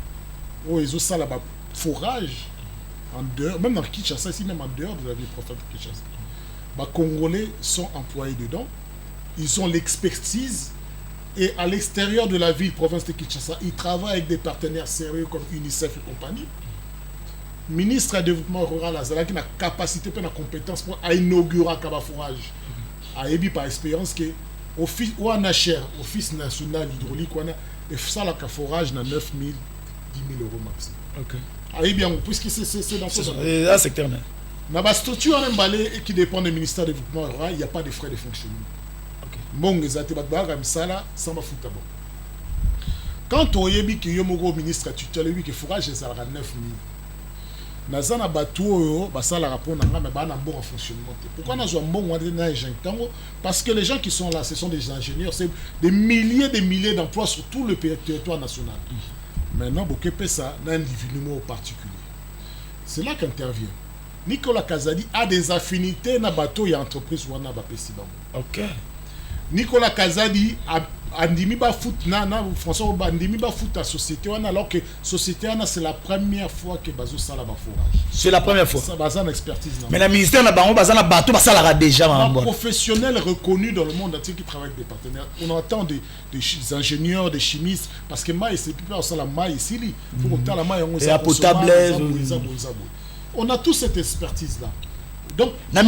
où ils ont ça là-bas forage en dehors, même dans Kinshasa ici, même en dehors de la ville profonde de Kinshasa. Les Congolais sont employés dedans, ils ont l'expertise. Et à l'extérieur de la ville, province de Kinshasa, ils travaillent avec des partenaires sérieux comme UNICEF et compagnie. Ministre du développement rural, qui a la capacité et la compétence pour inaugurer un forage. A ébi par expérience que office ou en HR, office national hydraulique, on a ça la forage dans 9 000, 10 000 euros maximum. Ok. A ébi puisque c'est dans ce domaine. Là, c'est clair. Dans la structure qui dépend du ministère du développement rural, il n'y a pas de frais de fonctionnement. Bon, les atébats ça là, ça va foutre bon. Quand on y a dit que le ministre tutelle lui que forage ça à 9 000. Nazana bateau ça la rapport mais un bon fonctionnement. Pourquoi on a un bon parce que les gens qui sont là, ce sont des ingénieurs, c'est des milliers d'emplois sur tout le territoire national. Maintenant, beaucoup de ça dans un individu particulier. C'est là qu'intervient. Nicolas Kazadi a des affinités dans bateau et entreprise ou na bapesiba. OK. Nicolas Kazadi a andimi ba foot François andimi ba foot à société alors que société c'est la première fois que bazo sala ba forage. C'est la première fois. Ça bazan expertise. Mais le ministère na bango bazana bateau ba sala déjà un professionnel reconnu dans le monde entier qui travaille avec des partenaires. On entend des ingénieurs, des chimistes parce que maïs c'est plus ça la maïs ici il faut qu'on la maïs on ça potable. On a toute cette expertise là. Donc, il y a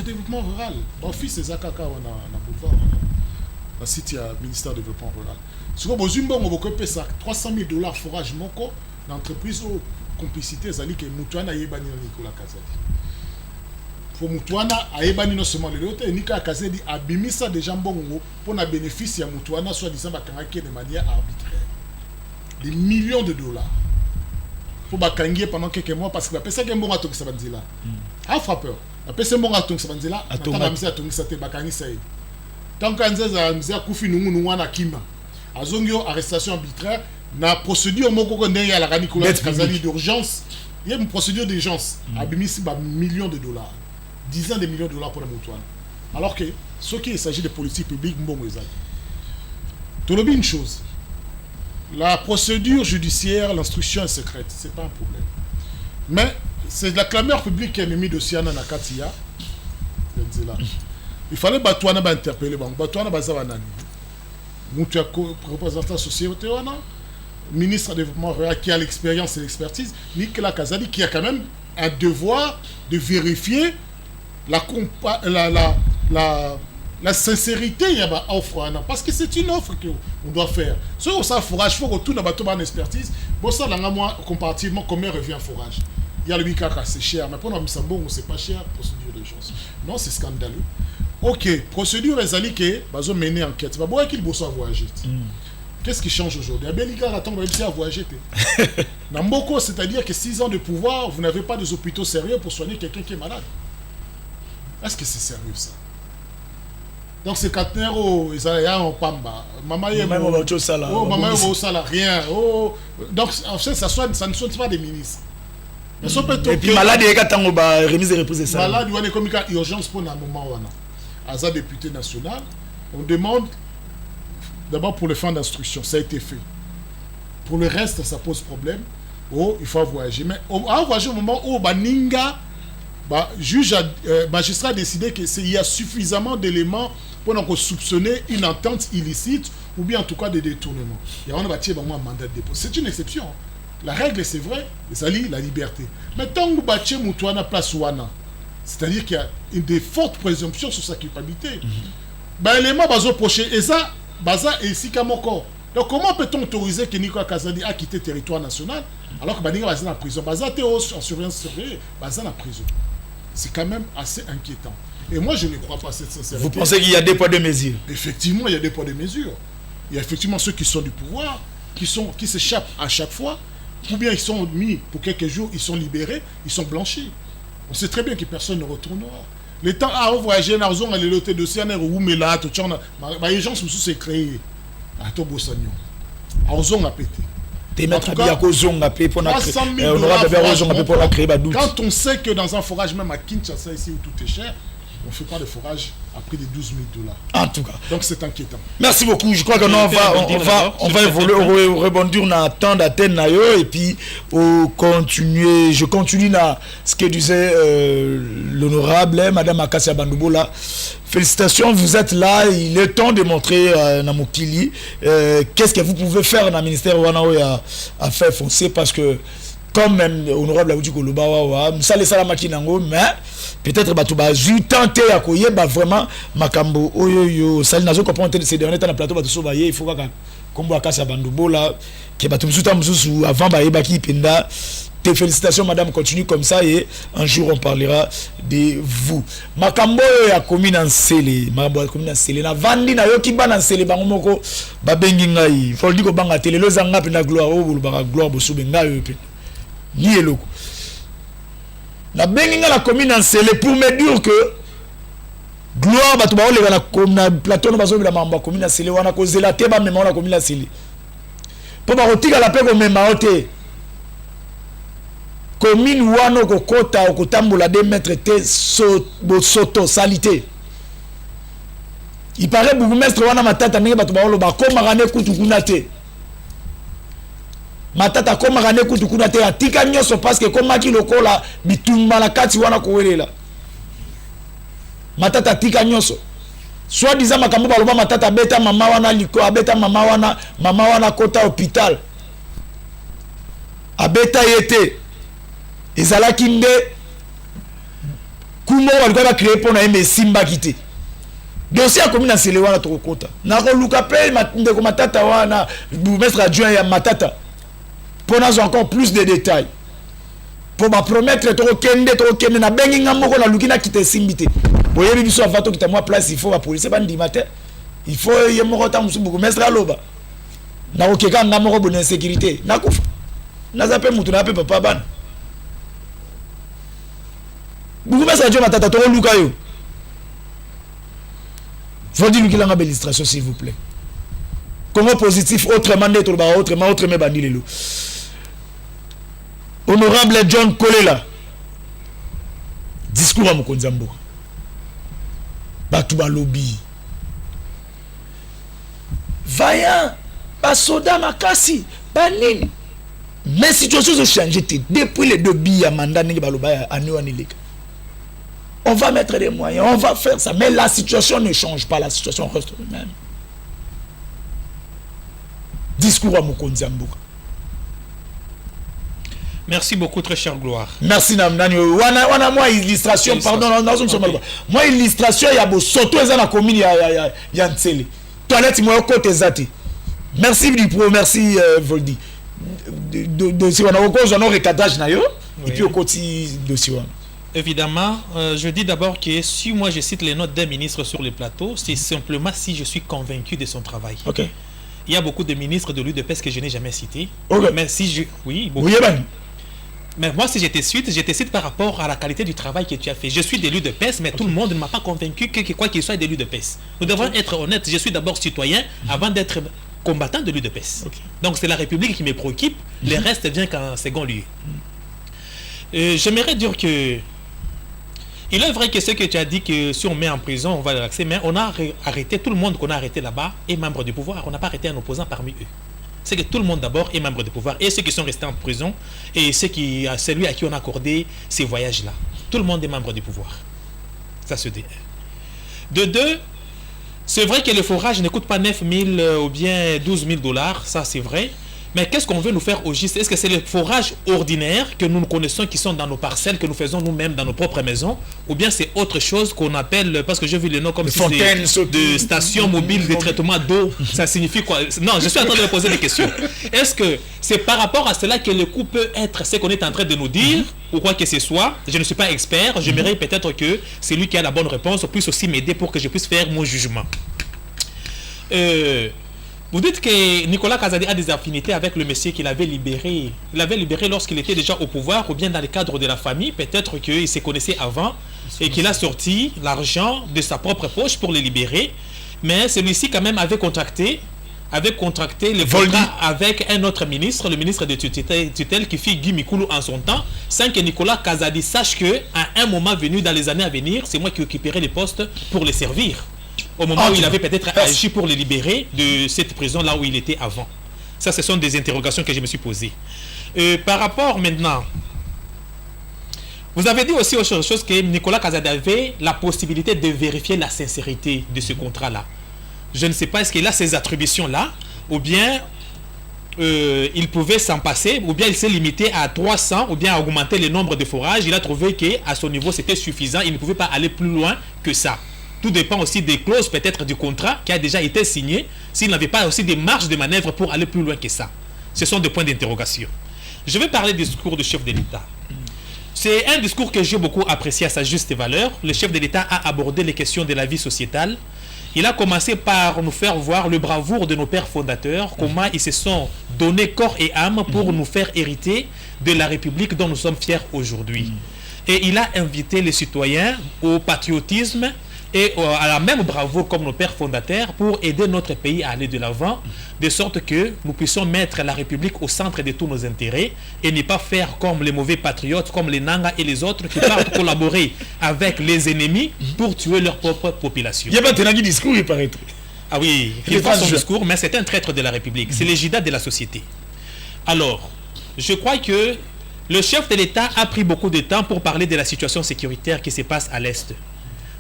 développement rural. Mon fils est Zakaka, on a boulevard. Dans le site, il y a le ministère du développement rural. Si vous avez 300 000 dollars forage, l'entreprise ou complicité, c'est que Moutouana a ébani Nicolas Kazadi. Pour Moutouana a ébani non seulement l'autre, et Nicolas Kazadi a bimi ça déjà bongo pour le bénéfice de Moutouana, soit disant de manière arbitraire. Des millions de dollars. Pour bakangier pendant quelques mois parce que la personne qui est bon à tout ça va dire là a frappeur la personne bon à tout ça va dire là attends la mise à tout ça te bakangi ça tant qu'on a mise à kufi nous wana kima azongio arrestation arbitraire na procédure moko ko ndenge ya la Nicolas Kazali d'urgence il y a une procédure d'urgence a bimisi ba millions de dollars dizaines de millions de dollars pour la Moutouane alors que ce qui s'agit de politique publique mbongo ezali to lobi une chose. La procédure judiciaire, l'instruction est secrète, ce n'est pas un problème. Mais c'est la clameur publique qui a mis dossier à Nakatia. Il fallait Batouana interpeller. Batouana Bazavanani. Nous représentant société, ministre du développement rural qui a l'expérience et l'expertise, Nicolas Kazadi qui a quand même un devoir de vérifier la sincérité, il y a offre parce que c'est une offre qu'on doit faire. Si on sait forage, il faut retourner dans la expertise. Bon, ça, là, comparativement, combien revient forage? Il y a le Bikaka, c'est cher, mais pour nous, c'est pas cher, procédure de chance. Non, c'est scandaleux. Ok, procédure, les alliés qui ont mené enquête. Bah, bon, qu'il bosse à voyager. Qu'est-ce qui change aujourd'hui? Abelika attend même si à voyager. Namboko, c'est-à-dire que 6 ans de pouvoir, vous n'avez pas des hôpitaux sérieux pour soigner quelqu'un qui est malade. Est-ce que c'est sérieux ça? Donc c'est 4 euros, ils ont pamba. Maman est au salaire. Oh, maman est au salaire, rien. Oh. Donc en fait, ça ne sont pas des ministres. Et puis malade, il y a remise de reprise de ça. Malade, il y a comme urgence pour un moment. Aza député national, on demande d'abord pour le fonds d'instruction, ça a été fait. Pour le reste, ça pose problème. Oh, il faut voyager. Mais à voyager au moment où Baninga, juge, magistrat a décidé qu'il y a suffisamment d'éléments pour soupçonner une entente illicite ou bien en tout cas des détournements. Et on va tirer un mandat de dépôt. C'est une exception. La règle, c'est vrai, c'est la liberté. Mais tant que Baché Moutouana place Ouana, c'est-à-dire qu'il y a des fortes présomptions sur sa culpabilité, l'élément va reprocher. Et ça, Baza et ici Kamoko. Donc comment peut-on autoriser que Nicolas Kazadi a quitté le territoire national alors que Baninga va en prison? Baza est en surveillance surveillée, Baza en prison. C'est quand même assez inquiétant. Et moi, je ne crois pas à cette sincérité. Vous pensez qu'il y a des poids de mesures? Effectivement, il y a des poids de mesures. Il y a effectivement ceux qui sont du pouvoir, qui s'échappent à chaque fois, ou bien ils sont mis pour quelques jours, ils sont libérés, ils sont blanchis. On sait très bien que personne ne retournera. Les temps à voyager, dans la les lotés de Sianer ou Mela, tout ça, les gens se créés. À Tobosagnon. À Ozon a pété. Quand on sait que dans un forage, même à Kinshasa, ici où tout est cher, on ne fait pas de forage à prix de $12,000. En tout cas. Donc c'est inquiétant. Merci beaucoup. Je crois qu'on va évoluer, rebondir dans le temps d'Athènes et puis continuer. Je continue dans ce que disait l'honorable Madame Akassia Bandoubo là. Félicitations, vous êtes là. Il est temps de montrer dans Mokili qu'est-ce que vous pouvez faire dans le ministère à faire foncer parce que comme même honorable Aouti Koloba ça les salamaki nango mais peut-être batuba ju tenter à koyeba vraiment makambo oyoyo ça nazo comprendre ces derniers temps na plateau batu sobaye il faut ka kombo Akassia Bandoubo là que batu musuta mususu avant ba yebaki penda. Tes félicitations, madame, continue comme ça et un jour on parlera de vous. Makambo ya commune en Sélé, makambo ya commune en Sélé. Na vandi na yoki ba na Sélé bango moko ba bengi ngai. Faut dire ko banga télé lo zanga pe na gloire o ba gloire bosu benga yo pe. Ni eloko. Na bengi nga la commune en Sélé pour me dire que gloire ba to ba ole na plateau no bazo bila mamba commune en Sélé wana ko zela te ba mema na commune en Sélé. Po ba rotika la pe ko mema ote. Commune wano kokota okotambola 2 mètres te soto salité. Il paraît bourgmestre wana matata ndenge bato ba oloba komaka ne kutu kuna te. Matata komaka ne kutu kuna te atika nyonso parce que komaki lokola bitumba na kati wana kowelela. Matata tika nyonso. Soit disant makambo baloba matata beta mama wana liko abeta mama wana kota hôpital. Abeta yete. Ezalaki nde kumo walikuwa ba créer pour na eme simba kité dossier comme na Sélé wana tokota na ko luka pe ndeko matata wana bourgmestre adjoint ya matata pour nous encore plus de détails pour ba promettre to kende na bengi ngamoko na lukina kité simbité boyebi biso avato kita moi place il faut la police ba ndima te il faut yemoko ta musu bourgmestre aloba na okeka ngamoko bonne insécurité na kufa na zape mutu na pe papa bana. Beaucoup de gens matata to luka yo. Faut dire qu'il y a une illustration s'il vous plaît. Comment positif autrement d'être autrement mais bandi lelo. Honorable John Kolela. Discours à Mokonzambo. Batu ba lobby. Vaillant, ba soda makasi, ba nini. Mais situation se change depuis les 2 billes à mandat ngi ba loba aniwanileka. On va mettre des moyens, on va faire ça. Mais la situation ne change pas, la situation reste la même. Discours à Mokonzi Mboka. Merci beaucoup, très cher Gloire. Merci, Namnani. Moi, illustration, pardon, moi, illustration, il y a beau soto dans la commune, il y a un tsele. Toilette, moi, côté zati. Merci, Dupro, merci, Voldi. Si on a encore un recadrage, et puis au côté de Siwan. Évidemment, je dis d'abord que si moi je cite les notes d'un ministre sur le plateau, c'est simplement si je suis convaincu de son travail. Okay. Il y a beaucoup de ministres de l'UDPS que je n'ai jamais cités. Okay. Mais si je... Oui, beaucoup. Mais moi, si je te cite par rapport à la qualité du travail que tu as fait. Je suis de l'UDPS, mais tout le monde ne m'a pas convaincu que quoi qu'il soit de l'UDPS. Nous devons être honnêtes. Je suis d'abord citoyen avant d'être combattant de l'UDPS. Donc c'est la République qui me préoccupe. Le reste vient qu'en second lieu. J'aimerais dire que il est vrai que ce que tu as dit que si on met en prison, on va relaxer, mais on a arrêté tout le monde qu'on a arrêté là-bas est membre du pouvoir. On n'a pas arrêté un opposant parmi eux. C'est que tout le monde d'abord est membre du pouvoir. Et ceux qui sont restés en prison, et celui à qui on a accordé ces voyages-là. Tout le monde est membre du pouvoir. Ça se dit. De 2, c'est vrai que le forage ne coûte pas 9 000 ou bien 12 000 $. Ça, c'est vrai. Mais qu'est-ce qu'on veut nous faire au juste? Est-ce que c'est les forages ordinaires que nous connaissons, qui sont dans nos parcelles, que nous faisons nous-mêmes dans nos propres maisons, ou bien c'est autre chose qu'on appelle, parce que j'ai vu le nom comme si c'est de stations mobiles de traitement d'eau, ça signifie quoi? Non, je suis en train de me poser des questions. Est-ce que c'est par rapport à cela que le coût peut être ce qu'on est en train de nous dire, ou quoi que ce soit? Je ne suis pas expert, j'aimerais peut-être que celui qui a la bonne réponse puisse aussi m'aider pour que je puisse faire mon jugement. Vous dites que Nicolas Kazadi a des affinités avec le monsieur qu'il avait libéré. Il l'avait libéré lorsqu'il était déjà au pouvoir ou bien dans le cadre de la famille. Peut-être qu'il se connaissait avant et qu'il a sorti l'argent de sa propre poche pour le libérer. Mais celui-ci quand même avait contracté le contrat avec un autre ministre, le ministre de tutelle qui fit Guy Mikulu en son temps, sans que Nicolas Kazadi sache qu'à un moment venu dans les années à venir, c'est moi qui occuperai les postes pour les servir. Au moment où il avait peut-être agi pour le libérer de cette prison là où il était avant. Ça, ce sont des interrogations que je me suis posées. Par rapport maintenant, vous avez dit aussi autre chose que Nicolas Kazadi avait la possibilité de vérifier la sincérité de ce contrat-là. Je ne sais pas, est-ce qu'il a ces attributions-là, ou bien il pouvait s'en passer, ou bien il s'est limité à 300, ou bien à augmenter le nombre de forages. Il a trouvé qu'à son niveau, c'était suffisant. Il ne pouvait pas aller plus loin que ça. Tout dépend aussi des clauses peut-être du contrat qui a déjà été signé, s'il n'avait pas aussi des marges de manœuvre pour aller plus loin que ça. Ce sont des points d'interrogation. Je vais parler du discours du chef de l'État. C'est un discours que j'ai beaucoup apprécié à sa juste valeur. Le chef de l'État a abordé les questions de la vie sociétale. Il a commencé par nous faire voir le bravoure de nos pères fondateurs, comment ils se sont donnés corps et âme pour nous faire hériter de la République dont nous sommes fiers aujourd'hui. Et il a invité les citoyens au patriotisme et à la même bravoure comme nos pères fondateurs pour aider notre pays à aller de l'avant, de sorte que nous puissions mettre la République au centre de tous nos intérêts et ne pas faire comme les mauvais patriotes, comme les Nanga et les autres qui partent collaborer avec les ennemis pour tuer leur propre population. Il y a pas un discours, il paraît. Ah oui, il fait son discours, mais c'est un traître de la République. C'est l'égida de la société. Alors, je crois que le chef de l'État a pris beaucoup de temps pour parler de la situation sécuritaire qui se passe à l'Est.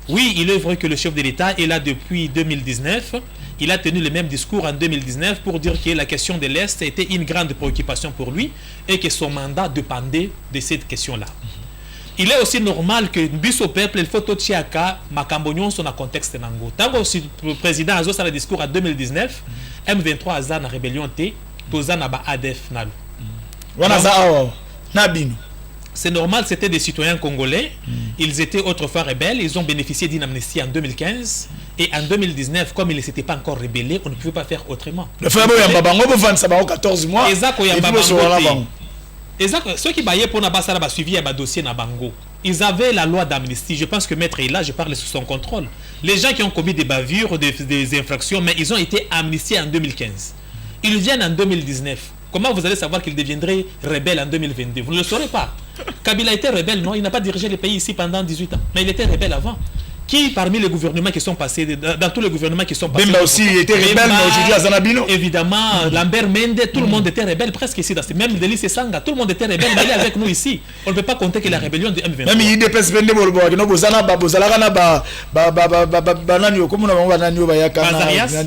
Oui, il est vrai que le chef de l'État est là depuis 2019. Il a tenu le même discours en 2019 pour dire que la question de l'Est était une grande préoccupation pour lui et que son mandat dépendait de cette question-là. Il est aussi normal que biso peuple il faut tout chiaka makambonyon son contexte nango. Tant que le président a fait le discours en 2019, M23 a na rébellion té, toza na ba ADF nalu. Wana za nabino. C'est normal, c'était des citoyens congolais. Ils étaient autrefois rebelles. Ils ont bénéficié d'une amnistie en 2015. Et en 2019, comme ils ne s'étaient pas encore rebellés, on ne pouvait pas faire autrement. Le frère Yambabango, vous vendez ça 14 mois. Ceux qui baillaient pour Nabassa ont suivi un dossier Nabango. Ils avaient la loi d'amnistie. Je pense que Maître est là, je parle sous son contrôle. Les gens qui ont commis des bavures, des infractions, mais ils ont été amnistiés en 2015. Ils viennent en 2019. Comment vous allez savoir qu'ils deviendraient rebelles en 2022? Vous ne le saurez pas. Kabila était rebelle, non? Il n'a pas dirigé le pays ici pendant 18 ans. Mais il était rebelle avant. Qui parmi les gouvernements qui sont passés, dans tous les gouvernements qui sont passés... Bemba aussi était rebelle, mais aujourd'hui à Zanabino. Évidemment, Lambert Mende, tout le monde était rebelle presque ici. Même Delis et Sanga, tout le monde était rebelle, mais il est avec nous ici. On ne peut pas compter que la rébellion de M23. Même il dépasse Bende Bolbo,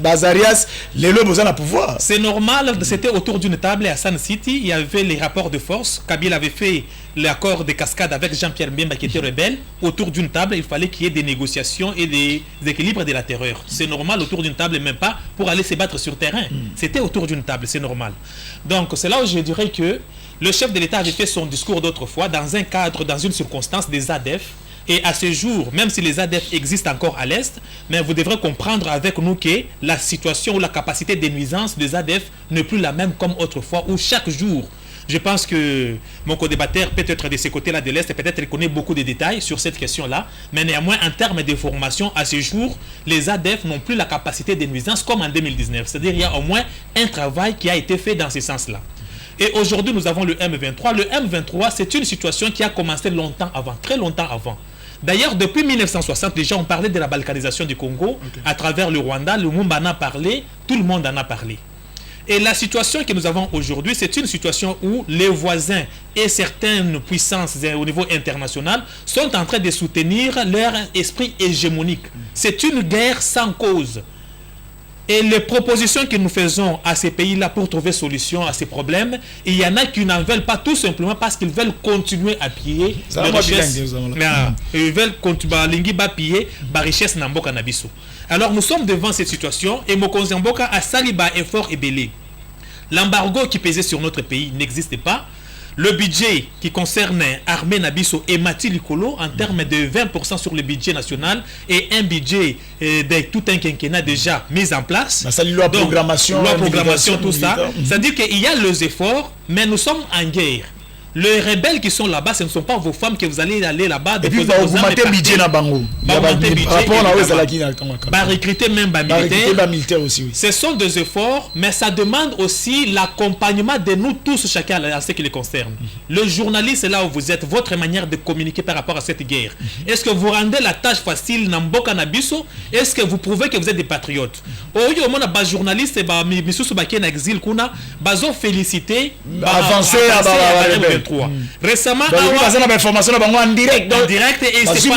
Bazarias, les lobes ont pouvoir. C'est normal, c'était autour d'une table à San City, il y avait les rapports de force. Kabila avait fait l'accord de cascade avec Jean-Pierre Mbemba qui était rebelle. Autour d'une table, il fallait qu'il y ait des négociations et des équilibres de la terreur. C'est normal autour d'une table, même pas pour aller se battre sur terrain. C'était autour d'une table, c'est normal. Donc c'est là où je dirais que le chef de l'État avait fait son discours d'autrefois dans un cadre, dans une circonstance des ADF. Et à ce jour, même si les ADF existent encore à l'Est, mais vous devrez comprendre avec nous que la situation ou la capacité de nuisance des ADF n'est plus la même comme autrefois, où chaque jour, je pense que mon co-débatteur peut être de ce côté-là de l'Est et peut-être qu'il connaît beaucoup de détails sur cette question-là. Mais néanmoins, en termes de formation, à ce jour, les ADF n'ont plus la capacité de nuisance comme en 2019. C'est-à-dire qu'il y a au moins un travail qui a été fait dans ce sens-là. Et aujourd'hui, nous avons le M23. Le M23, c'est une situation qui a commencé longtemps avant, très longtemps avant. D'ailleurs, depuis 1960, déjà, on parlait de la balkanisation du Congo à travers le Rwanda. Le Mumba en a parlé, tout le monde en a parlé. Et la situation que nous avons aujourd'hui, c'est une situation où les voisins et certaines puissances au niveau international sont en train de soutenir leur esprit hégémonique. C'est une guerre sans cause. Et les propositions que nous faisons à ces pays-là pour trouver solution à ces problèmes, il y en a qui n'en veulent pas tout simplement parce qu'ils veulent continuer à piller les richesses. Ils veulent continuer à piller les richesses dans Mboka Nabiso. Alors nous sommes devant cette situation et Mokonzi Mboka a saliba effort et belé. L'embargo qui pesait sur notre pays n'existe pas. Le budget qui concerne Armée Nabiso et Mati Likolo en termes de 20% sur le budget national et un budget de tout un quinquennat déjà mis en place. La programmation, tout ça. C'est-à-dire qu'il y a les efforts, mais nous sommes en guerre. Les rebelles qui sont là-bas, ce ne sont pas vos femmes que vous allez aller là-bas. Et puis, vous mettez budget dans Bango. Recruter même militaires aussi. Ce sont des efforts, mais ça demande aussi l'accompagnement de nous tous, chacun à ce qui les concerne. Le journaliste, là où vous êtes, votre manière de communiquer par rapport à cette guerre. Est-ce que vous rendez la tâche facile dans Mboka Nabiso? Est-ce que vous prouvez que vous êtes des patriotes? Aujourd'hui, on a des journalistes, des exil, bazo félicité, avancer récemment, en direct et c'est pas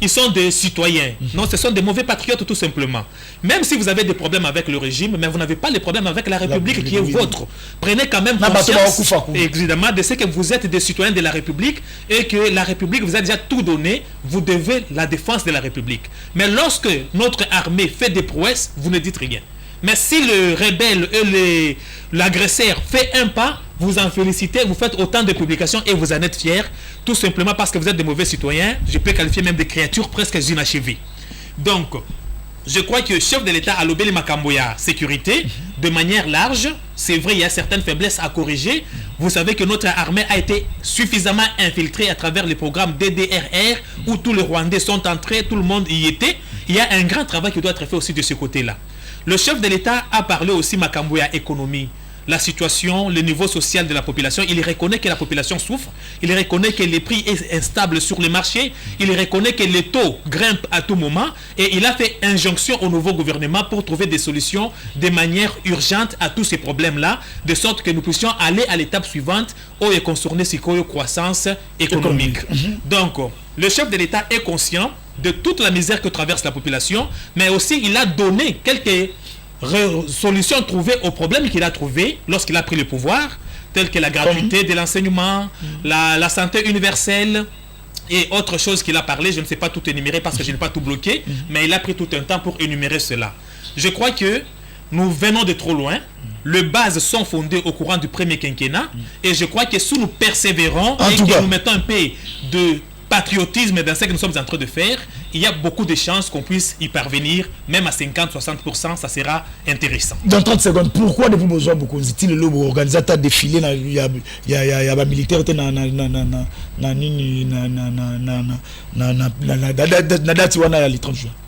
ils sont des citoyens. Non, ce sont des mauvais patriotes tout simplement. Même si vous avez des problèmes avec le régime, mais vous n'avez pas les problèmes avec la République qui est vôtre. Prenez quand même conscience évidemment de ce que vous êtes des citoyens de la République et que la République vous a déjà tout donné. Vous devez la défense de la République. Mais lorsque notre armée fait des prouesses, vous ne dites rien. Mais si le rebelle et l'agresseur fait un pas, vous en félicitez, vous faites autant de publications et vous en êtes fiers, tout simplement parce que vous êtes des mauvais citoyens. Je peux qualifier même de créatures presque inachevées. Donc, je crois que le chef de l'État a lobé les Makamboya sécurité de manière large. C'est vrai, il y a certaines faiblesses à corriger. Vous savez que notre armée a été suffisamment infiltrée à travers les programmes DDRR où tous les Rwandais sont entrés, tout le monde y était. Il y a un grand travail qui doit être fait aussi de ce côté-là. Le chef de l'État a parlé aussi Makamboya économie. La situation, le niveau social de la population, il reconnaît que la population souffre, il reconnaît que les prix sont instables sur les marchés, il reconnaît que les taux grimpent à tout moment et il a fait injonction au nouveau gouvernement pour trouver des solutions de manière urgente à tous ces problèmes-là, de sorte que nous puissions aller à l'étape suivante où est concernée la croissance économique. Donc, le chef de l'État est conscient de toute la misère que traverse la population, mais aussi il a donné quelques solutions trouvées aux problèmes qu'il a trouvés lorsqu'il a pris le pouvoir, telles que la gratuité de l'enseignement, la santé universelle et autre chose qu'il a parlé. Je ne sais pas tout énumérer parce que je n'ai pas tout bloqué, mais il a pris tout un temps pour énumérer cela. Je crois que nous venons de trop loin. Les bases sont fondées au courant du premier quinquennat et je crois que si nous persévérons et que nous mettons un peu de patriotisme dans ce que nous sommes en train de faire, il y a beaucoup de chances qu'on puisse y parvenir, même à 50-60%, ça sera intéressant. Dans 30 secondes, pourquoi avez-vous besoin beaucoup de l'homme organisateur défilé, il y a des militaires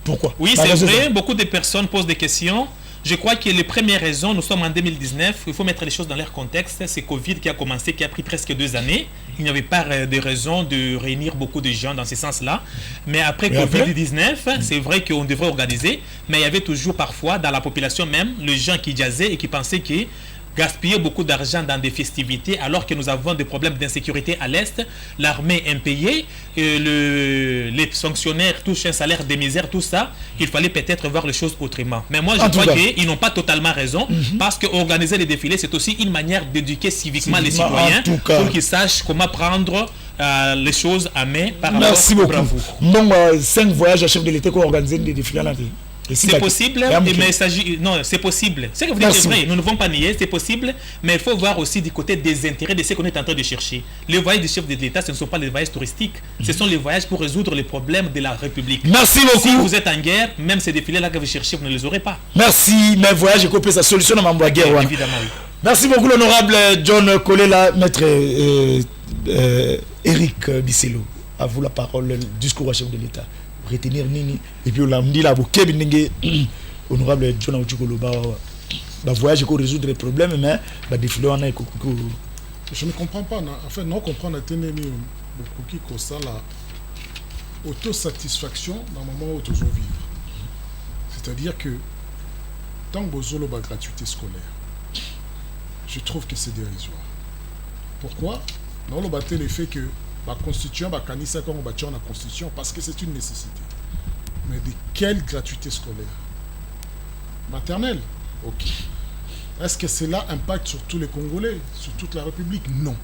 pourquoi? Oui, c'est vrai, beaucoup de personnes posent des questions. Je crois que les premières raisons, nous sommes en 2019, il faut mettre les choses dans leur contexte. C'est Covid qui a commencé, qui a pris presque 2 années. Il n'y avait pas de raison de réunir beaucoup de gens dans ce sens-là. Mais après Covid-19, c'est vrai qu'on devrait organiser, mais il y avait toujours parfois dans la population même, les gens qui jazzaient et qui pensaient que gaspiller beaucoup d'argent dans des festivités alors que nous avons des problèmes d'insécurité à l'Est, l'armée impayée, les fonctionnaires touchent un salaire de misère, tout ça, il fallait peut-être voir les choses autrement. Mais moi, je crois qu'ils n'ont pas totalement raison parce qu'organiser les défilés, c'est aussi une manière d'éduquer civiquement les citoyens pour qu'ils sachent comment prendre les choses à main par rapport à bravoure. Donc, 5 voyages à chef de l'État qui ont organisé des défilés à la ville. C'est possible, mais il s'agit... Non, c'est possible. Ce que vous dites est vrai, nous ne devons pas nier, c'est possible, mais il faut voir aussi du côté des intérêts de ce qu'on est en train de chercher. Les voyages du chef de l'État, ce ne sont pas les voyages touristiques, ce sont les voyages pour résoudre les problèmes de la République. Merci beaucoup. Si vous êtes en guerre, même ces défilés-là que vous cherchez, vous ne les aurez pas. Merci, mes voyages, j'ai sa solution dans ma guerre. Évidemment, oui. Merci beaucoup, l'honorable John Kolela, maître Eric Bisselo. À vous la parole, le discours au chef de l'État. Retenir Nini et puis on dit là honorable John Auchukolo voyage pour résoudre les problèmes mais défilé on a je ne comprends pas en fait non comprendre tenir beaucoup qui cause ça la autosatisfaction dans le moment où tu vivre, c'est-à-dire que tant que vous avez la gratuité scolaire, je trouve que c'est dérisoire. Pourquoi? Non, le bâté le fait que la constitution, la constitution, parce que c'est une nécessité. Mais de quelle gratuité scolaire? maternelle. Ok. Est-ce que cela impacte sur tous les Congolais, sur toute la République? Non.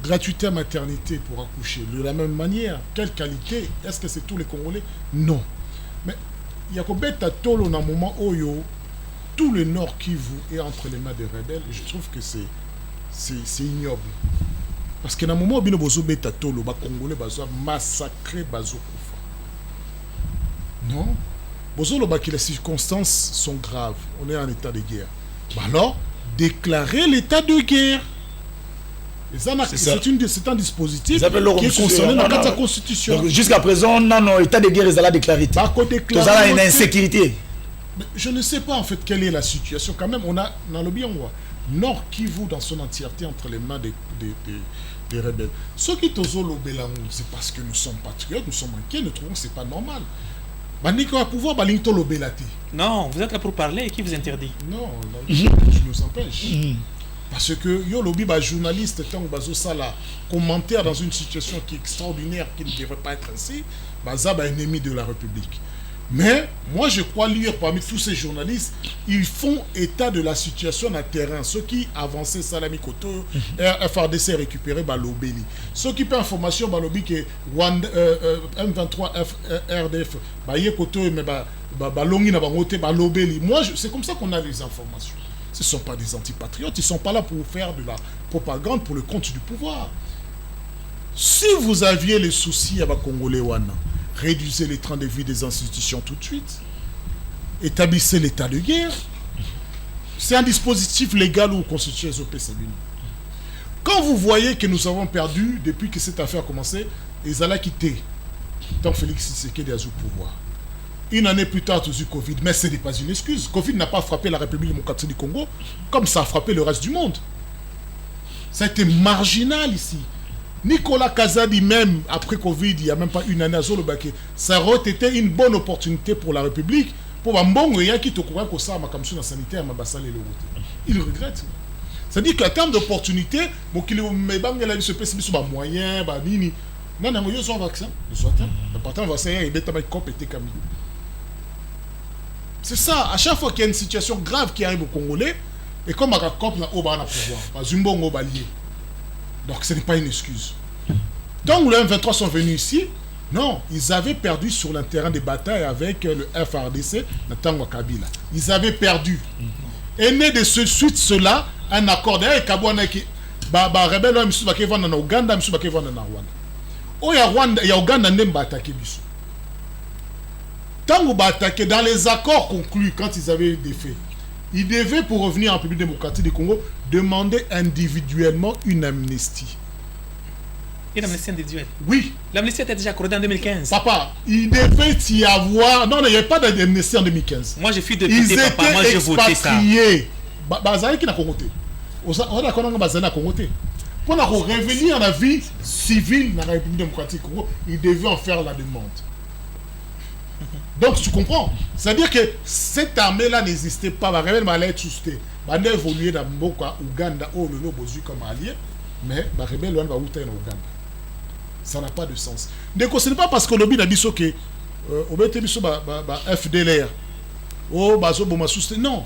Gratuité à maternité pour accoucher, de la même manière. Quelle qualité? Est-ce que c'est tous les Congolais? Non. Mais il y a un moment où tout le Nord Kivu est entre les mains des rebelles. Je trouve que c'est ignoble. Parce que dans le moment où les Congolais sont massacrés, non. Les circonstances sont graves. On est en état de guerre. Alors, déclarer l'état de guerre. C'est un dispositif qui est concerné dans la Constitution. Jusqu'à présent, non, l'état de guerre, ils ont déclaré. Ils ont une insécurité. Je ne sais pas en fait quelle est la situation. Quand même, on a dans le bien Nord Kivu dans son entièreté entre les mains des rebelles. Ce qui est c'est parce que nous sommes patriotes, nous sommes inquiets, nous trouvons que ce n'est pas normal. Non, vous êtes là pour parler, qui vous interdit? Non, je nous empêche. Parce que yo lobby journaliste tant que sala commentaire dans une situation qui est extraordinaire, qui ne devrait pas être ainsi, ennemi de la République. Mais moi je crois lire parmi tous ces journalistes, ils font état de la situation à terrain. Ceux qui avançaient Salami Koto, FRDC récupéré Balobeli. Ceux qui paient information Balobi que M23 RDF Baye Koto mais Balongi na bangote Balobeli. Moi c'est comme ça qu'on a les informations. Ce ne sont pas des antipatriotes, ils ne sont pas là pour faire de la propagande pour le compte du pouvoir. Si vous aviez les soucis avec Congolais Wana, réduisez les trains de vie des institutions tout de suite. Établissez l'état de guerre. C'est un dispositif légal ou constitué SOP Sabine. Quand vous voyez que nous avons perdu, depuis que cette affaire a commencé, ils allaient quitter. Tant Félix Tshisekedi a eu le pouvoir. Une année plus tard, tu as eu Covid. Mais ce n'est pas une excuse. Covid n'a pas frappé la République démocratique du Congo comme ça a frappé le reste du monde. Ça a été marginal ici. Nicolas Kazadi, même après Covid, il n'y a même pas une année à Zolobake, ça aurait été une bonne opportunité pour la République. Pour Mbongo, il y a qui te croit que ça, ma commission sanitaire, ma bassale et le route. Il regrette. C'est-à-dire qu'en termes d'opportunité, bon, qu'il y ait ce pessimisme, moyen, nini. Non, non, il y a un vaccin. Le vaccin, il est un compétent comme il. C'est ça, à chaque fois qu'il y a une situation grave qui arrive au Congolais, et comme à COP, on a pouvoir, donc ce n'est pas une excuse. Donc les M23 sont venus ici, non, ils avaient perdu sur le terrain de bataille avec le FRDC, Natango Kabila. Ils avaient perdu. Et né de ce suite cela, un accord d'ailleurs, Kabouana qui rebelle, M. Bakevana en Ouganda, M. Bakevana en Rwanda. Oh, il y a Ouganda, n'est pas attaqué. Tant qu'on va attaquer dans les accords conclus quand ils avaient des faits, ils devaient, pour revenir en République démocratique du Congo, demander individuellement une amnistie. Une amnistie individuelle? Oui. L'amnistie était déjà accordée en 2015. Papa, il devait y avoir... Non, il n'y avait pas d'amnistie en 2015. Moi, je suis député, papa, moi j'ai voté ça. Ils étaient expatriés. Qui n'a pas voté? On a voté. Pour revenir à la vie civile dans la République démocratique du Congo, ils devaient en faire la demande. Donc tu comprends, c'est-à-dire que cette armée-là n'existait pas, la rebelle allait être soustée, elle a évolué dans Ouganda, où le lobo comme allié, mais la rebelle va outer en Ouganda. Ça n'a pas de sens. Donc ce n'est pas parce que le lobby a dit que FDLR, non.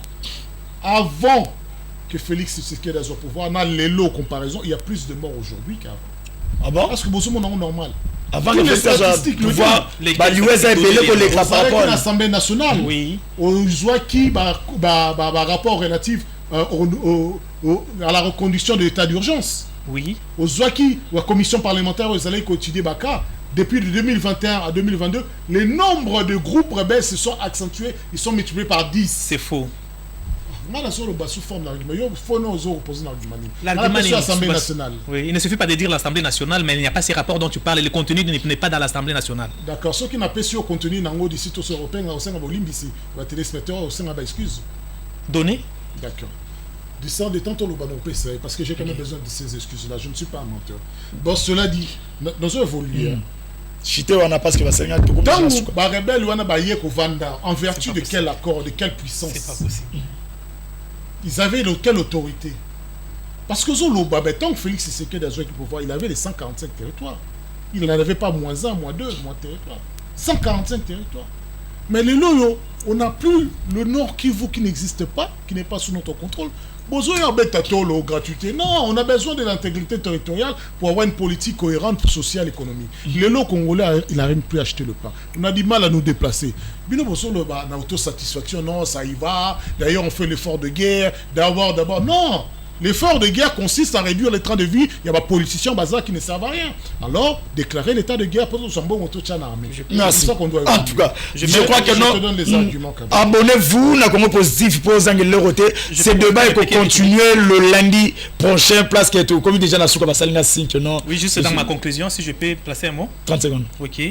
Avant que Félix Tshisekedi ait au pouvoir, dans les lots comparaison, il y a plus de morts aujourd'hui qu'avant. Ah bon? Parce que c'est normal. Avant de faire ça, pouvoir, l'US a appelé pour les l'Assemblée nationale. Oui. On voit qui, rapport relatif à la reconduction de l'état d'urgence. Oui. On voit qui, la commission parlementaire, vous allez continuer Baka. Depuis 2021 à 2022, les nombres de groupes rebelles se sont accentués, ils sont multipliés par 10. C'est faux. L'argument est l'Assemblée nationale. Oui, il ne suffit pas de dire l'Assemblée nationale, mais il n'y a pas ces rapports dont tu parles et le contenu n'est pas dans l'Assemblée nationale. D'accord, ceux qui n'ont pas su au contenu dans les sites européens, au sein de l'Olimbe ici, les téléspectateurs, au sein de l'excuse. Donné. D'accord. Du sang de tantôt le ballon PC, parce que j'ai quand même besoin de ces excuses-là, je ne suis pas un menteur. Bon, cela dit, nous avons évolué. Chité wana parce que va s'engager tout comme ça. Ba rebelle wana ba yeko vanda en vertu de quel accord, de quelle puissance? C'est pas possible. Ils avaient quelle autorité? Parce que Zoloba, tant que Félix Tshisekedi a joué le pouvoir, il avait les 145 territoires. Il n'en avait pas -1, -2, moins territoire. 145 territoires. Mais les loyaux, on n'a plus le Nord Kivu qui n'existe pas, qui n'est pas sous notre contrôle. Besoin de gratuité. Non, on a besoin de l'intégrité territoriale pour avoir une politique cohérente, sociale, économique. Les lots congolais, il n'arrive plus à acheter le pain. On a du mal à nous déplacer. Bino Bosso, l'autosatisfaction, non, ça y va. D'ailleurs, on fait l'effort de guerre. D'abord, non. L'effort de guerre consiste à réduire les trains de vie. Il y a des politiciens bazar qui ne servent à rien. Alors, déclarer l'état de guerre pour nous sommes bons en armée. Merci. En tout cas, je crois que non. Te donne les arguments. Abonnez-vous, na Congo Positif pour le roté. Ces débats vont continuer le lundi prochain. Place qui est au comme déjà na souka basalina 5 non. Oui, juste dans ma conclusion, si je peux placer un mot. 30 secondes. OK.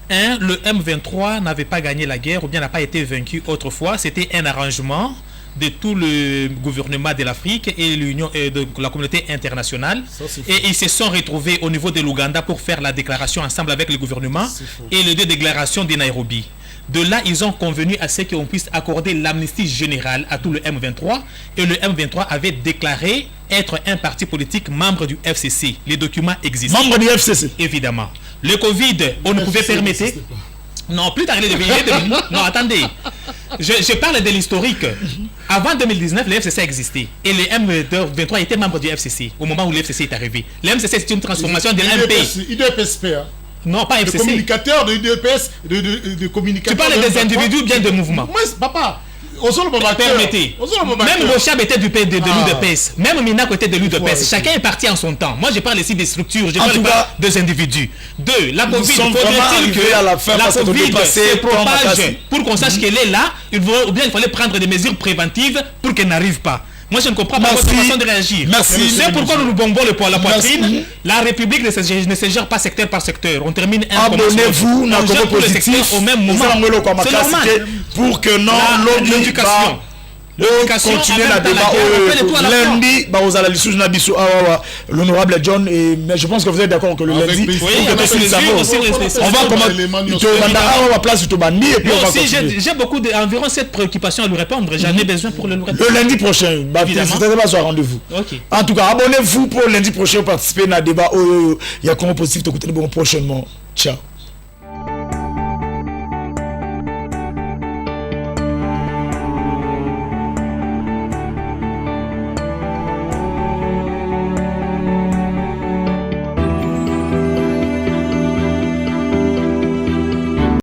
1. Le M23 n'avait pas gagné la guerre ou bien n'a pas été vaincu autrefois. C'était un arrangement de tout le gouvernement de l'Afrique et l'Union de la communauté internationale. Et ils se sont retrouvés au niveau de l'Ouganda pour faire la déclaration ensemble avec le gouvernement et les deux déclarations de Nairobi. De là, ils ont convenu à ce qu'on puisse accorder l'amnistie générale à tout le M23 et le M23 avait déclaré être un parti politique membre du FCC. Les documents existent. Membre du FCC. Évidemment. Le Covid, on ne pouvait permettre... Non, plus tard, non, attendez. Je parle de l'historique. Avant 2019, le FCC existait. Et le M23 était membre du FCC au moment où le FCC est arrivé. Le FCC, c'est une transformation de l'MP. IDPSP, hein. Non, pas FCC. Le communicateur de l'IDPS, de communicateur. Tu parles des individus ou bien de mouvements? Moi, papa. Permettez. Même Bochab était de l'UDPS. Même Minak était de l'UDPS. Chacun est parti en son temps. Moi, je parle ici des structures. Je parle pas des individus. 2. La Covid. Faudrait-il que la Covid se propage pour qu'on sache qu'elle est là, ou bien il fallait prendre des mesures préventives pour qu'elle n'arrive pas. Moi, je ne comprends pas votre façon de réagir. Merci. C'est pourquoi nous nous bombons la poitrine. La République ne se gère pas secteur par secteur. On termine un abonnez-vous, on gère tous les secteurs au même moment. C'est normal. Pour que non, l'éducation. Continuer la débat lundi aux analyses nabiso l'honorable John et mais je pense que vous êtes d'accord que le lundi on va comment place tout bandi et puis on va continuer. J'ai beaucoup environ 7 préoccupations à lui répondre, j'en ai besoin pour le lundi prochain. C'est rendez-vous. En tout cas, abonnez-vous pour lundi prochain participer à un débat il y a comment possible de écouter prochainement. Ciao.